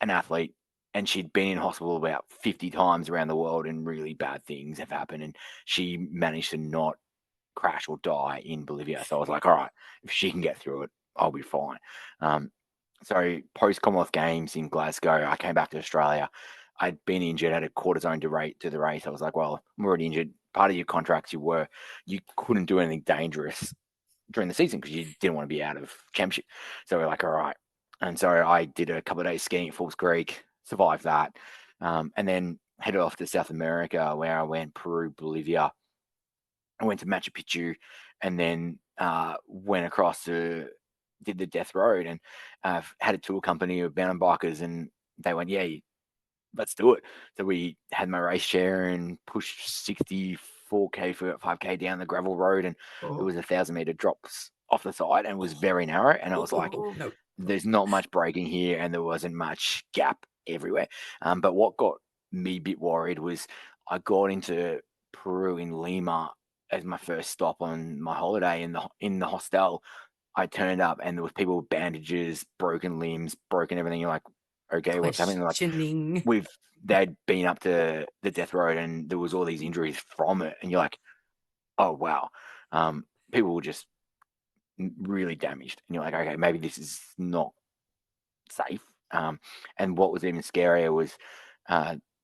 an athlete, and she'd been in hospital about 50 times around the world, and really bad things have happened, and she managed to not crash or die in Bolivia. So I was like, all right, if she can get through it, I'll be fine. So post Commonwealth Games in Glasgow, I came back to Australia. I'd been injured, had a cortisone to the race. I was like, well, I'm already injured. Part of your contracts, you couldn't do anything dangerous during the season because you didn't want to be out of championship. So we're like, all right. And so I did a couple of days skiing at Falls Creek, survived that, and then headed off to South America, where I went Peru, Bolivia. I went to Machu Picchu, and then went across did the Death Road, and had a tour company of mountain bikers, and they went, yeah, let's do it. So we had my race chair and pushed 64K for 5K down the gravel road, and it was 1,000-meter drops off the side, and it was very narrow. And I was like, No. there's not much braking here, and there wasn't much gap everywhere. But what got me a bit worried was I got into Peru in Lima as my first stop on my holiday. In the hostel, I turned up, and there was people with bandages, broken limbs, broken everything. You're like, okay, what's happening? They're like, Questioning. they'd been up to the Death Road, and there was all these injuries from it. And you're like, oh wow, people were just really damaged. And you're like, okay, maybe this is not safe. And what was even scarier was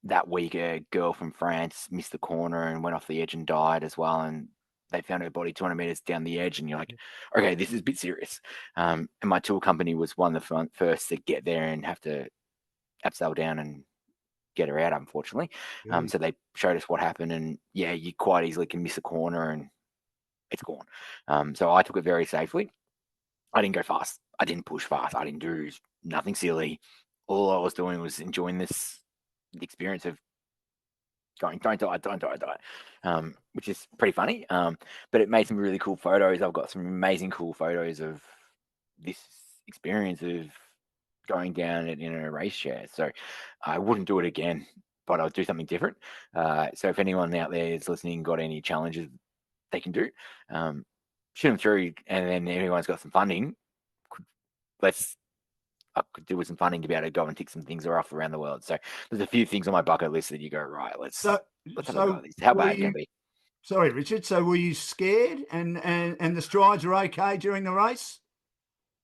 that week a girl from France missed the corner and went off the edge and died as well. And they found her body 200 meters down the edge, and you're like, okay, this is a bit serious. And my tour company was one of the first to get there and have to abseil down and get her out, unfortunately. So they showed us what happened, and yeah, you quite easily can miss a corner and it's gone. So I took it very safely. I didn't go fast. I didn't push fast. I didn't do nothing silly. All I was doing was enjoying the experience of going, don't die, don't die, die, which is pretty funny. But it made some really cool photos. I've got some amazing cool photos of this experience of going down it in a race chair. So I wouldn't do it again, but I'll do something different. So if anyone out there is listening, got any challenges they can do, shoot them through, and then everyone's got some funding. I could do with some funding to be able to go and tick some things off around the world. So there's a few things on my bucket list that you go, right, let's have a go at this. How bad can it be? Sorry, Richard. So were you scared and the strides are okay during the race?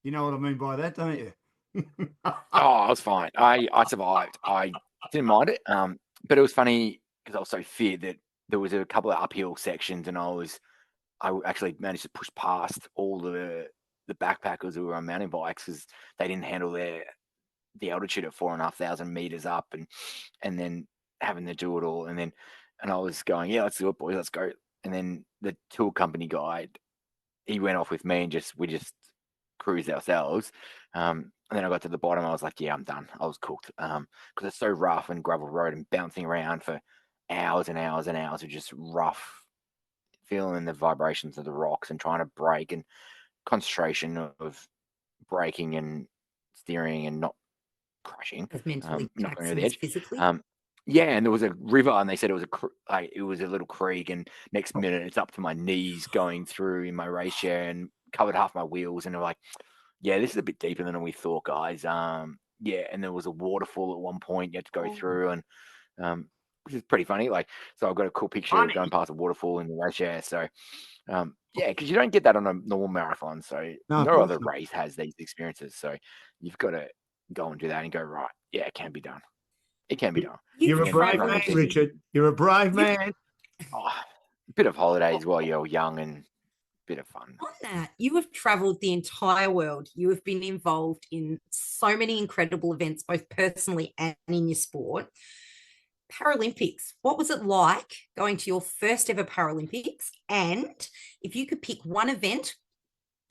You know what I mean by that, don't you? Oh, I was fine. I survived. I didn't mind it. But it was funny because I was so fit that there was a couple of uphill sections, and I actually managed to push past all the backpackers who were on mountain bikes because they didn't handle the altitude at 4,500 meters up, and then having to do it all. And then And I was going, yeah, let's do it, boys, let's go. And then the tour company guy, he went off with me and we just cruised ourselves. And then I got to the bottom. I was like, yeah, I'm done. I was cooked. Because it's so rough and gravel road and bouncing around for hours and hours and hours of just rough, feeling the vibrations of the rocks and trying to brake, and concentration of braking and steering and not crashing, As mentally not going over taxing the as edge. physically. Yeah, and there was a river, and they said it was a little creek, and next minute it's up to my knees going through in my race chair and covered half my wheels, and they're like, yeah, this is a bit deeper than we thought, guys. Yeah, and there was a waterfall at one point you had to go through, and which is pretty funny. Like, so I've got a cool picture of going past a waterfall in the race chair. So, yeah, because you don't get that on a normal marathon. So No, of no course other not. race has these experiences. So you've got to go and do that and go, right, yeah, it can be done. It can be done. You're a You've brave travelled man, Paralympic. Richard. You're a brave man. Oh, a bit of holidays while you're young and a bit of fun. on that, you have traveled the entire world. You have been involved in so many incredible events, both personally and in your sport. Paralympics, what was it like going to your first ever Paralympics? And if you could pick one event,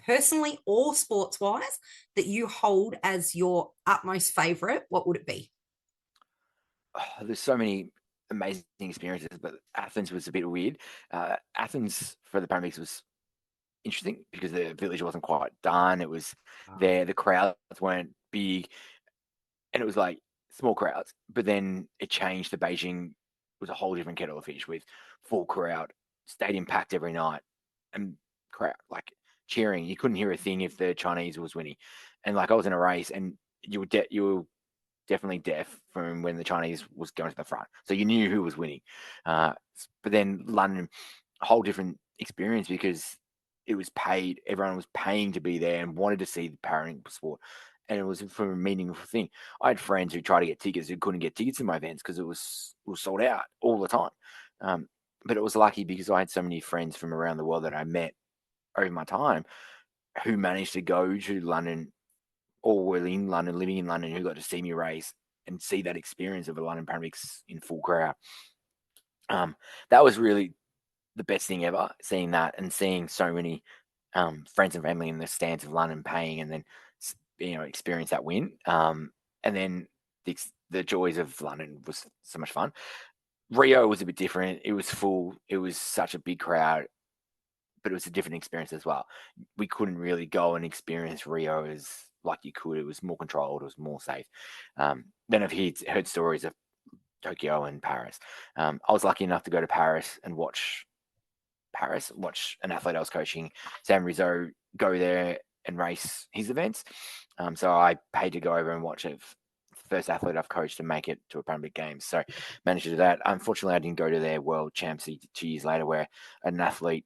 personally or sports wise, that you hold as your utmost favorite, what would it be? Oh, there's so many amazing experiences, but Athens was a bit weird. Athens for the Paralympics was interesting because the village wasn't quite done. It was there, the crowds weren't big, and it was like small crowds. But then it changed to Beijing. It was a whole different kettle of fish with full crowd, stadium packed every night, and crowd like cheering. You couldn't hear a thing if the Chinese was winning. And like I was in a race, and you were definitely deaf from when the Chinese was going to the front, so you knew who was winning. But then London, a whole different experience because it was paid. Everyone was paying to be there and wanted to see the Paralympic sport, and it was for a meaningful thing. I had friends who tried to get tickets who couldn't get tickets in my events because it was sold out all the time. But it was lucky because I had so many friends from around the world that I met over my time who managed to go to London or were in London, living in London, who got to see me race and see that experience of a London Paralympics in full crowd. That was really the best thing ever, seeing that and seeing so many friends and family in the stands of London paying, and then experience that win. And then the joys of London was so much fun. Rio was a bit different. It was full. It was such a big crowd, but it was a different experience as well. We couldn't really go and experience Rio as like you could. It was more controlled. It was more safe. Then I've heard stories of Tokyo and Paris. I was lucky enough to go to Paris and watch an athlete I was coaching, Sam Rizzo, go there and race his events. So I paid to go over and watch it. First athlete I've coached to make it to a Paralympic Games. So managed to do that. Unfortunately, I didn't go to their World Champs 2 years later, where an athlete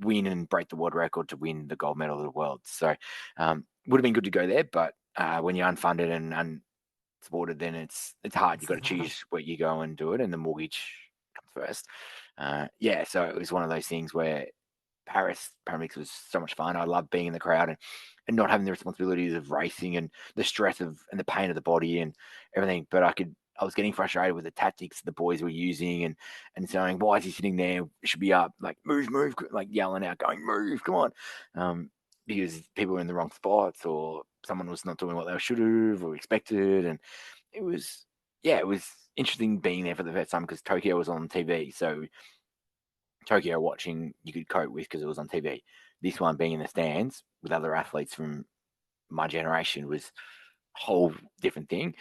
win and break the world record to win the gold medal of the world. So would have been good to go there, but when you're unfunded and unsupported, then it's hard. You've got to choose where you go and do it, and the mortgage comes first. So it was one of those things where Paris Paralympics was so much fun. I loved being in the crowd and not having the responsibilities of racing and the stress and the pain of the body and everything. But I was getting frustrated with the tactics the boys were using and saying, why is he sitting there? It should be up, like move, like yelling out, going, move, come on. Because people were in the wrong spots or someone was not doing what they should have or expected. And it was interesting being there for the first time because Tokyo was on TV. So Tokyo watching you could cope with because it was on TV. This one being in the stands with other athletes from my generation was a whole different thing.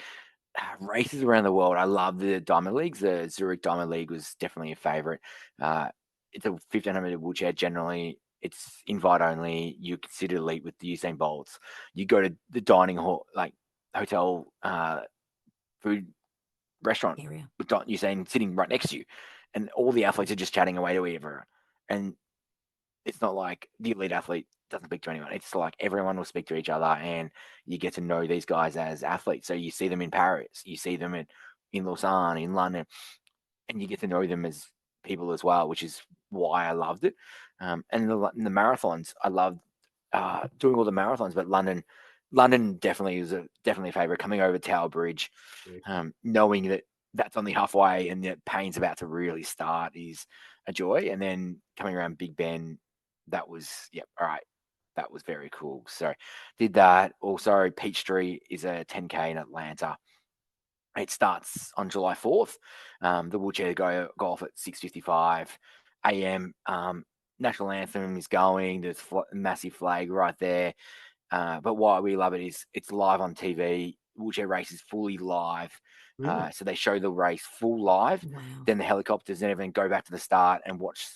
Races around the world, I love the Diamond Leagues. The Zurich Diamond League was definitely a favorite. It's a 1500-meter wheelchair. Generally, it's invite only. You consider elite with the Usain Bolts. You go to the dining hall, like hotel, food restaurant Area. with Usain sitting right next to you, and all the athletes are just chatting away to everyone. And it's not like the elite athlete doesn't speak to anyone. It's like everyone will speak to each other, and you get to know these guys as athletes. So you see them in Paris, you see them in Lausanne, in London, and you get to know them as people as well, which is why I loved it. And the marathons, I loved doing all the marathons, but London definitely is definitely a favorite. Coming over Tower Bridge, knowing that that's only halfway and the pain's about to really start is a joy. And then coming around Big Ben, that was, all right. That was very cool. So did that. Also, Peachtree is a 10K in Atlanta. It starts on July 4th. The wheelchair go off at 6:55 a.m. National anthem is going. There's massive flag right there. But why we love it is it's live on TV. Wheelchair race is fully live. Really? So they show the race full live. Wow. Then the helicopters and everything go back to the start and watch,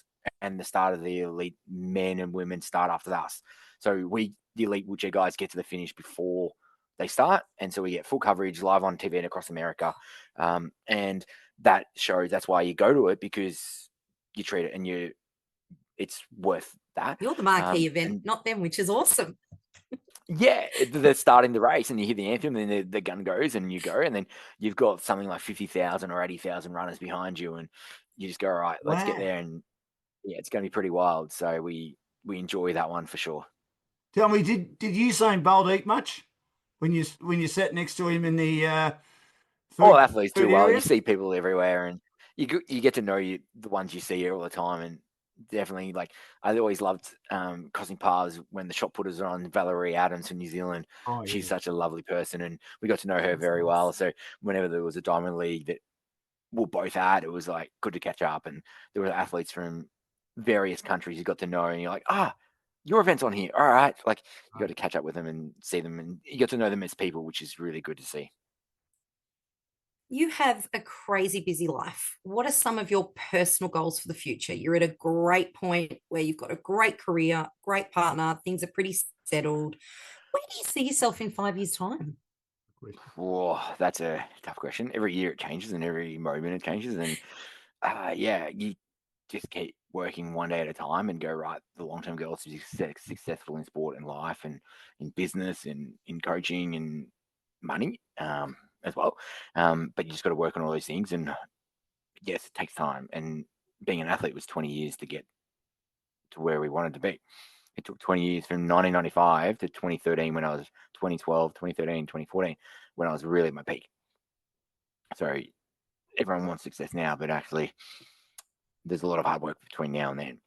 and the start of the elite men and women start after us. So the elite wheelchair guys, get to the finish before they start, and so we get full coverage live on TV and across America. And that shows, that's why you go to it, because you treat it and it's worth that. You're the marquee event, and not them, which is awesome. yeah, they're starting the race, and you hear the anthem, and the gun goes, and you go, and then you've got something like 50,000 or 80,000 runners behind you, and you just go, all right, let's get Wow. there, and it's going to be pretty wild. So we enjoy that one for sure. Tell me, did Usain Bolt eat much when you sat next to him in the All athletes do food well. You area? see people everywhere, and you get to know the ones you see here all the time, and definitely, like, I always loved crossing paths when the shot putters are on. Valerie Adams from New Zealand. Oh, She's yeah. such a lovely person, and we got to know her That's very nice. well. So whenever there was a Diamond League that we're both at, it was like good to catch up, and there were athletes from various countries you got to know, and you're like, your event's on here, all right. Like, you got to catch up with them and see them, and you got to know them as people, which is really good to see. You have a crazy busy life. What are some of your personal goals for the future? You're at a great point where you've got a great career, great partner, things are pretty settled. Where do you see yourself in 5 years' time? Oh, that's a tough question. Every year it changes, and every moment it changes, and you just keep working one day at a time and go, right, the long-term goal is to be successful in sport and life and in business and in coaching and money as well. But you just got to work on all those things, and yes, it takes time. And being an athlete was 20 years to get to where we wanted to be. It took 20 years from 1995 to 2013 when I was 2012, 2013, 2014, when I was really at my peak. So everyone wants success now, but actually there's a lot of hard work between now and then.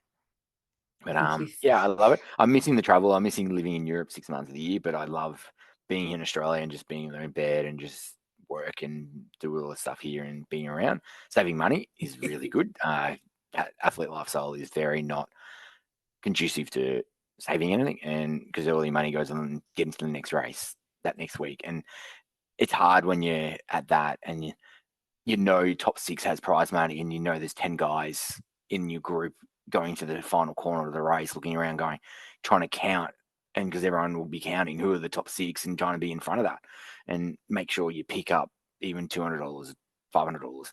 But I love it. I'm missing the travel. I'm missing living in Europe 6 months of the year, but I love being in Australia and just being there in bed and just work and do all the stuff here and being around. Saving money is really good. Athlete lifestyle is very not conducive to saving anything, and because all your money goes on getting to the next race that next week. And it's hard when you're at that, and you know top 6 has prize money, and you know there's 10 guys in your group going to the final corner of the race, looking around, trying to count, and because everyone will be counting who are the top 6 and trying to be in front of that, and make sure you pick up even $200, $500,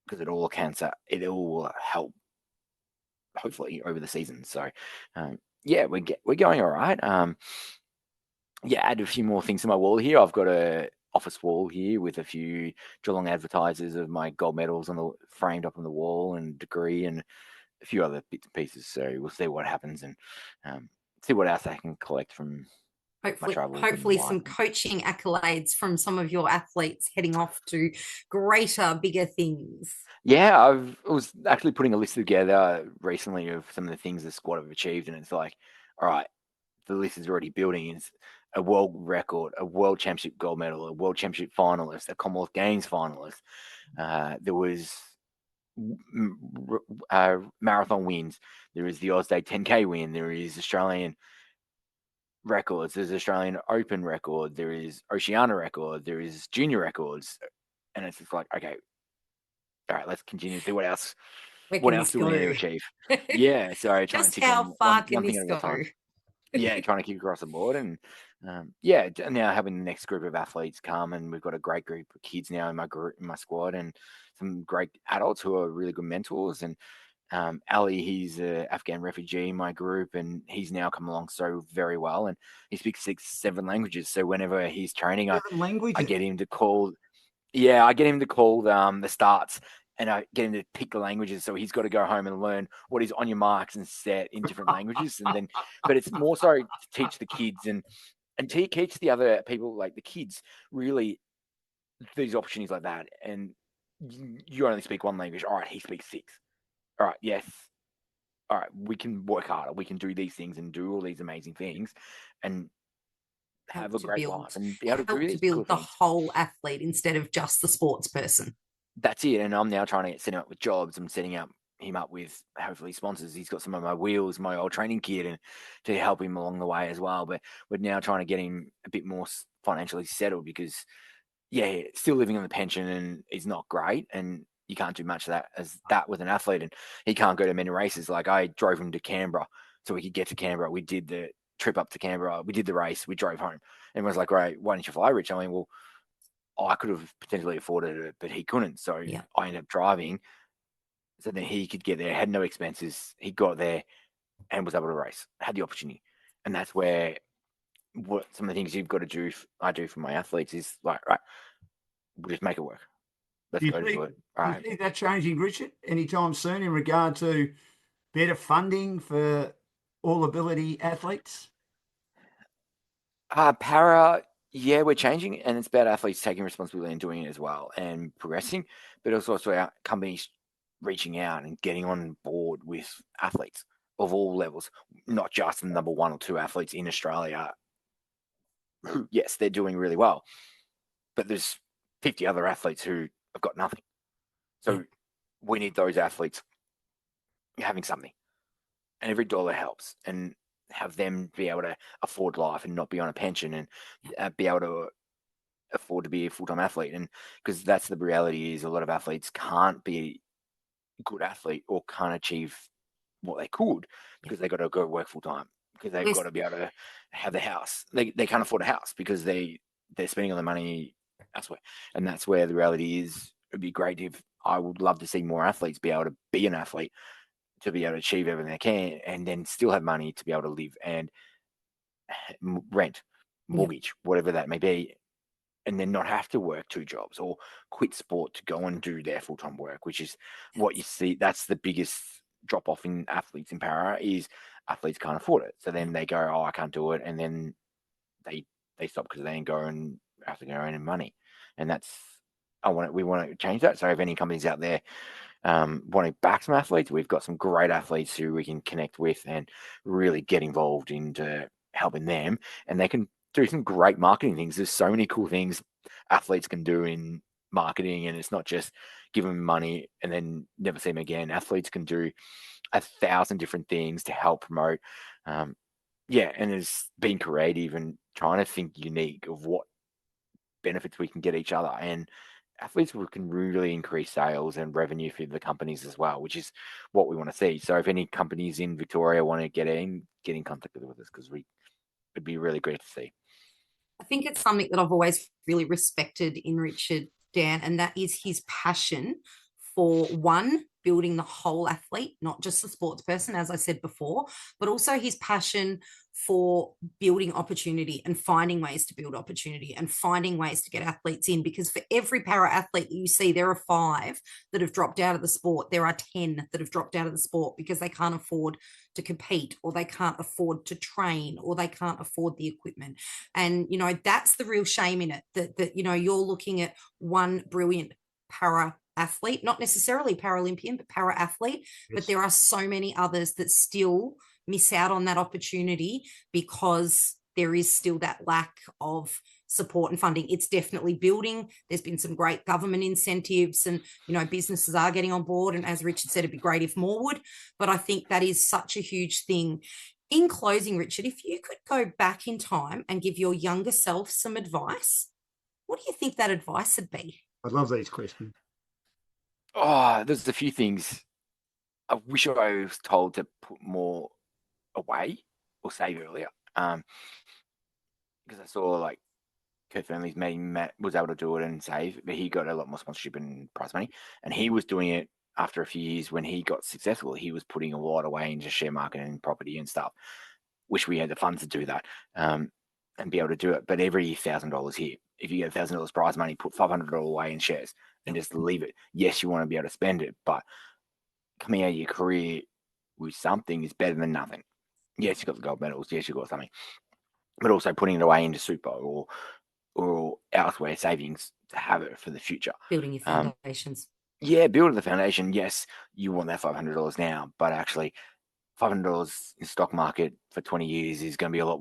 because it all counts. It all will help, hopefully, over the season. So, we're going all right. Add a few more things to my wall here. I've got a office wall here with a few Geelong advertisers of my gold medals framed up on the wall, and degree, and a few other bits and pieces. So we'll see what happens, and see what else I can collect from my travels. Hopefully some coaching accolades from some of your athletes heading off to greater, bigger things. Yeah, I was actually putting a list together recently of some of the things the squad have achieved, and it's like, all right, the list is already building. It's a world record, a world championship gold medal, a world championship finalist, a Commonwealth Games finalist. There was marathon wins. There is the Ausday 10K win. There is Australian records. There's Australian Open record. There is Oceania record. There is junior records. And it's just like, okay, all right, let's continue to see what else. What else do we need to achieve? Yeah, sorry, trying to Just tick how on far one can thing this at a go? time. Yeah, trying to keep across the board, and now having the next group of athletes come, and we've got a great group of kids now in my squad, and some great adults who are really good mentors. And Ali, he's an Afghan refugee in my group, and he's now come along so very well, and he speaks 6-7 languages. So whenever he's training, 7 languages. I get him to call. Yeah, I get him to call the starts, and I get him to pick the languages. So he's got to go home and learn what is on your marks and set in different languages. And then, but it's more so to teach the kids and teach the other people, like the kids, really these opportunities like that, and you only speak one language. All right, he speaks 6. All right, yes. All right, we can work harder. We can do these things and do all these amazing things, and have Help a to great build, life and be able to do help to these cool build the things. whole athlete instead of just the sports person. That's it. And I'm now trying to set him up with jobs. I'm setting him up with hopefully sponsors. He's got some of my wheels, my old training kit, and to help him along the way as well. But we're now trying to get him a bit more financially settled because, yeah, still living on the pension and is not great. And you can't do much of that with an athlete. And he can't go to many races. Like I drove him to Canberra so we could get to Canberra. We did the trip up to Canberra. We did the race. We drove home. Everyone's like, "Great, why don't you fly, Rich?" I mean, well, I could have potentially afforded it, but he couldn't. So Yeah. I ended up driving so then he could get there, had no expenses. He got there and was able to race, had the opportunity. And that's where what some of the things you've got to do, I do for my athletes is like, right, we'll just make it work. Let's go do it. All Do right. you see that changing, Richard, anytime soon in regard to better funding for all ability athletes? Para, yeah, we're changing, and it's about athletes taking responsibility and doing it as well and progressing, but also our companies reaching out and getting on board with athletes of all levels, not just the number 1 or 2 athletes in Australia who, yes, they're doing really well, but there's 50 other athletes who have got nothing. So we need those athletes having something, and every dollar helps, and have them be able to afford life and not be on a pension and be able to afford to be a full-time athlete. And because that's the reality is a lot of athletes can't be a good athlete or can't achieve what they could because they got to go work full-time because they've got to be able to have the house. They can't afford a house because they're spending all the money elsewhere. And that's where the reality is. It'd be great if I would love to see more athletes be able to be an athlete, to be able to achieve everything they can, and then still have money to be able to live and rent, mortgage, whatever that may be, and then not have to work 2 jobs or quit sport to go and do their full-time work, which is what you see. That's the biggest drop off in athletes in para is athletes can't afford it. So then they go, oh, I can't do it. And then they stop because they ain't go and have to go earning money. And that's, we want to change that. So if any companies out there want to back some athletes, we've got some great athletes who we can connect with and really get involved into helping them, and they can do some great marketing things. There's so many cool things athletes can do in marketing, and it's not just give them money and then never see them again. Athletes can do 1,000 different things to help promote. And it's being creative and trying to think unique of what benefits we can get each other, and athletes can really increase sales and revenue for the companies as well, which is what we want to see. So if any companies in Victoria want to get in contact with us, because it'd be really great to see. I think it's something that I've always really respected in Richard, Dan, and that is his passion for building the whole athlete, not just the sports person, as I said before, but also his passion for building opportunity and finding ways to build opportunity and finding ways to get athletes in. Because for every para athlete that you see, there are 5 that have dropped out of the sport. There are 10 that have dropped out of the sport because they can't afford to compete, or they can't afford to train, or they can't afford the equipment. And, that's the real shame in it, that you're looking at one brilliant para athlete, not necessarily Paralympian, but para athlete. Yes. But there are so many others that still miss out on that opportunity because there is still that lack of support and funding. It's definitely building. There's been some great government incentives, and businesses are getting on board, and as Richard said, it'd be great if more would, but I think that is such a huge thing. In closing, Richard, if you could go back in time and give your younger self some advice, what do you think that advice would be? I love these questions. Oh, there's a few things. I wish I was told to put more away or save earlier. Because I saw like Kurt Fernley's Matt was able to do it and save, but he got a lot more sponsorship and prize money, and he was doing it after a few years. When he got successful, he was putting a lot away into share market and property and stuff. Wish we had the funds to do that and be able to do it. But every $1,000 here, if you get $1,000 prize money, put $500 away in shares and just leave it. Yes, you want to be able to spend it, but coming out of your career with something is better than nothing. Yes, you got the gold medals. Yes, you got something, but also putting it away into super or or elsewhere savings to have it for the future. Building your foundations. Yeah, building the foundation. Yes, you want that $500 now, but actually $500 in stock market for 20 years is going to be a lot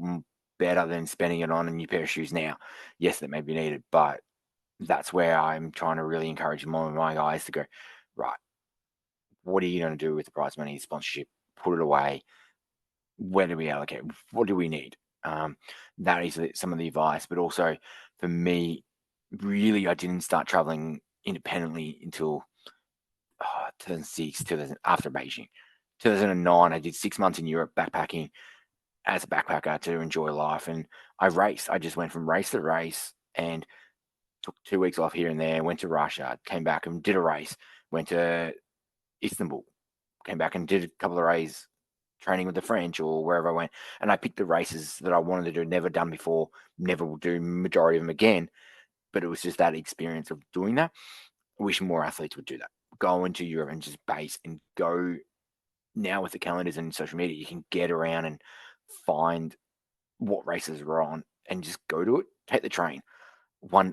better than spending it on a new pair of shoes now. Yes, that may be needed, but that's where I'm trying to really encourage more of my guys to go, right, what are you going to do with the prize money, sponsorship? Put it away. Where do we allocate? What do we need? That is some of the advice, but also for me, really, I didn't start traveling independently until 2006, after Beijing. 2009, I did 6 months in Europe backpacking as a backpacker to enjoy life. And I raced. I just went from race to race and took 2 weeks off here and there, went to Russia, came back and did a race, went to Istanbul, came back and did a couple of races, training with the French or wherever I went. And I picked the races that I wanted to do, never done before, never will do majority of them again. But it was just that experience of doing that. I wish more athletes would do that. Go into Europe and just base and go. Now with the calendars and social media, you can get around and find what races are on and just go to it. Take the train. I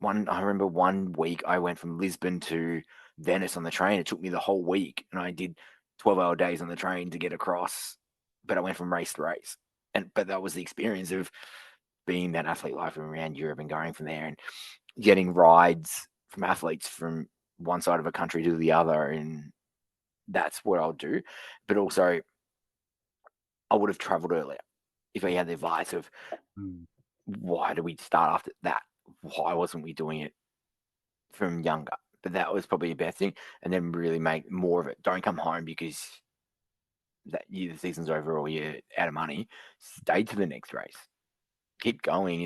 remember 1 week I went from Lisbon to Venice on the train. It took me the whole week, and I did 12-hour days on the train to get across. But I went from race to race, but that was the experience of being that athlete life around Europe and going from there and getting rides from athletes from one side of a country to the other, and that's what I'll do. But also, I would have traveled earlier if I had the advice of why do we start after that? Why wasn't we doing it from younger? But that was probably a best thing. And then really make more of it. Don't come home because the season's over or you're out of money. Stay to the next race. Keep going.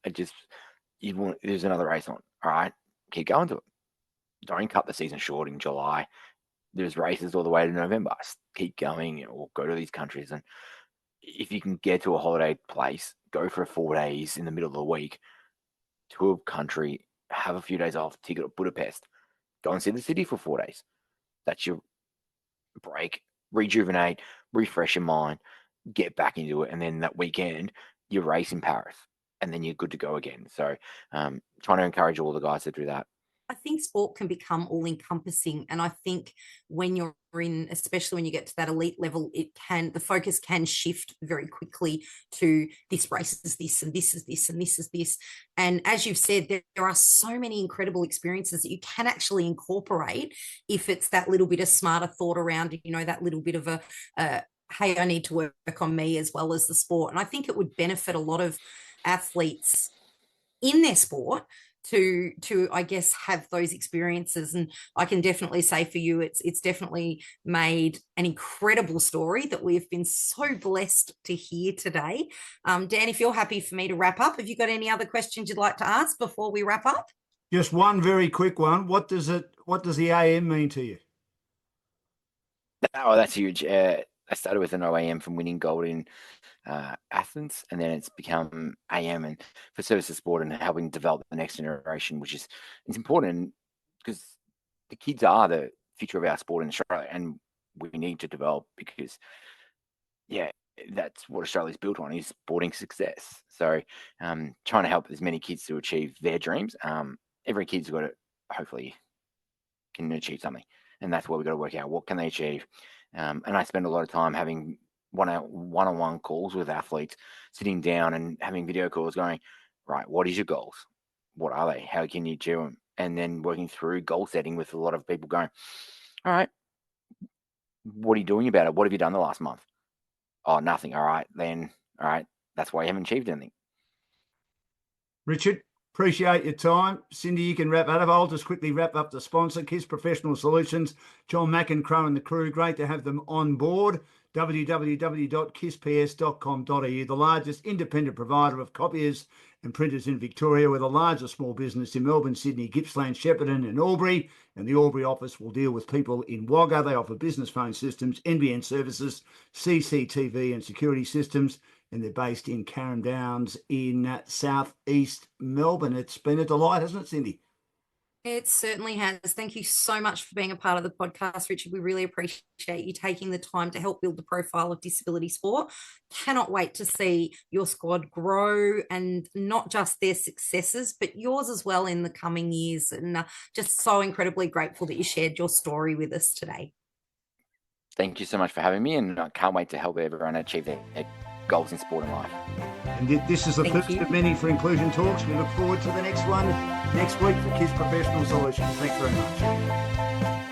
There's another race on. All right, keep going to it. Don't cut the season short in July. There's races all the way to November. Keep going or go to these countries. And if you can get to a holiday place, go for 4 days in the middle of the week to a country, have a few days off, ticket to Budapest, go and see the city for 4 days. That's your break, rejuvenate, refresh your mind, get back into it. And then that weekend, you race in Paris and then you're good to go again. So trying to encourage all the guys to do that. I think sport can become all encompassing. And I think when you're especially when you get to that elite level, the focus can shift very quickly to this race is this and this is this and this is this. And as you've said, there are so many incredible experiences that you can actually incorporate if it's that little bit of smarter thought around, that little bit of hey, I need to work on me as well as the sport. And I think it would benefit a lot of athletes in their sport to I guess have those experiences. And I can definitely say for you, it's definitely made an incredible story that we have been so blessed to hear today. Dan, if you're happy for me to wrap up, have you got any other questions you'd like to ask before we wrap up? Just one very quick one. What does the AM mean to you? Oh, that's huge. I started with an OAM from winning gold in Athens, and then it's become AM and for service to sport and helping develop the next generation, which is it's important because the kids are the future of our sport in Australia, and we need to develop because, that's what Australia's built on is sporting success. So, trying to help as many kids to achieve their dreams. Every kid's got to hopefully can achieve something, and that's what we've got to work out. What can they achieve? And I spend a lot of time having one-on-one calls with athletes, sitting down and having video calls going, right, what is your goals? What are they? How can you achieve them? And then working through goal setting with a lot of people going, all right, what are you doing about it? What have you done the last month? Oh, nothing. All right, that's why you haven't achieved anything. Richard, appreciate your time. Cindy, you can wrap that up. I'll just quickly wrap up the sponsor, KISS Professional Solutions, John McEncrow and the crew. Great to have them on board. www.kissps.com.au, the largest independent provider of copiers and printers in Victoria. We're the largest small business in Melbourne, Sydney, Gippsland, Shepparton and Albury. And the Albury office will deal with people in Wagga. They offer business phone systems, NBN services, CCTV and security systems. And they're based in Carrum Downs in southeast Melbourne. It's been a delight, hasn't it, Cindy? It certainly has. Thank you so much for being a part of the podcast, Richard. We really appreciate you taking the time to help build the profile of disability sport. Cannot wait to see your squad grow, and not just their successes, but yours as well in the coming years. And just so incredibly grateful that you shared your story with us today. Thank you so much for having me, and I can't wait to help everyone achieve their goals in sport and life. And this is the Thank first you. of many for Inclusion Talks. We look forward to the next one next week for Kids Professional Solutions. Thanks very much.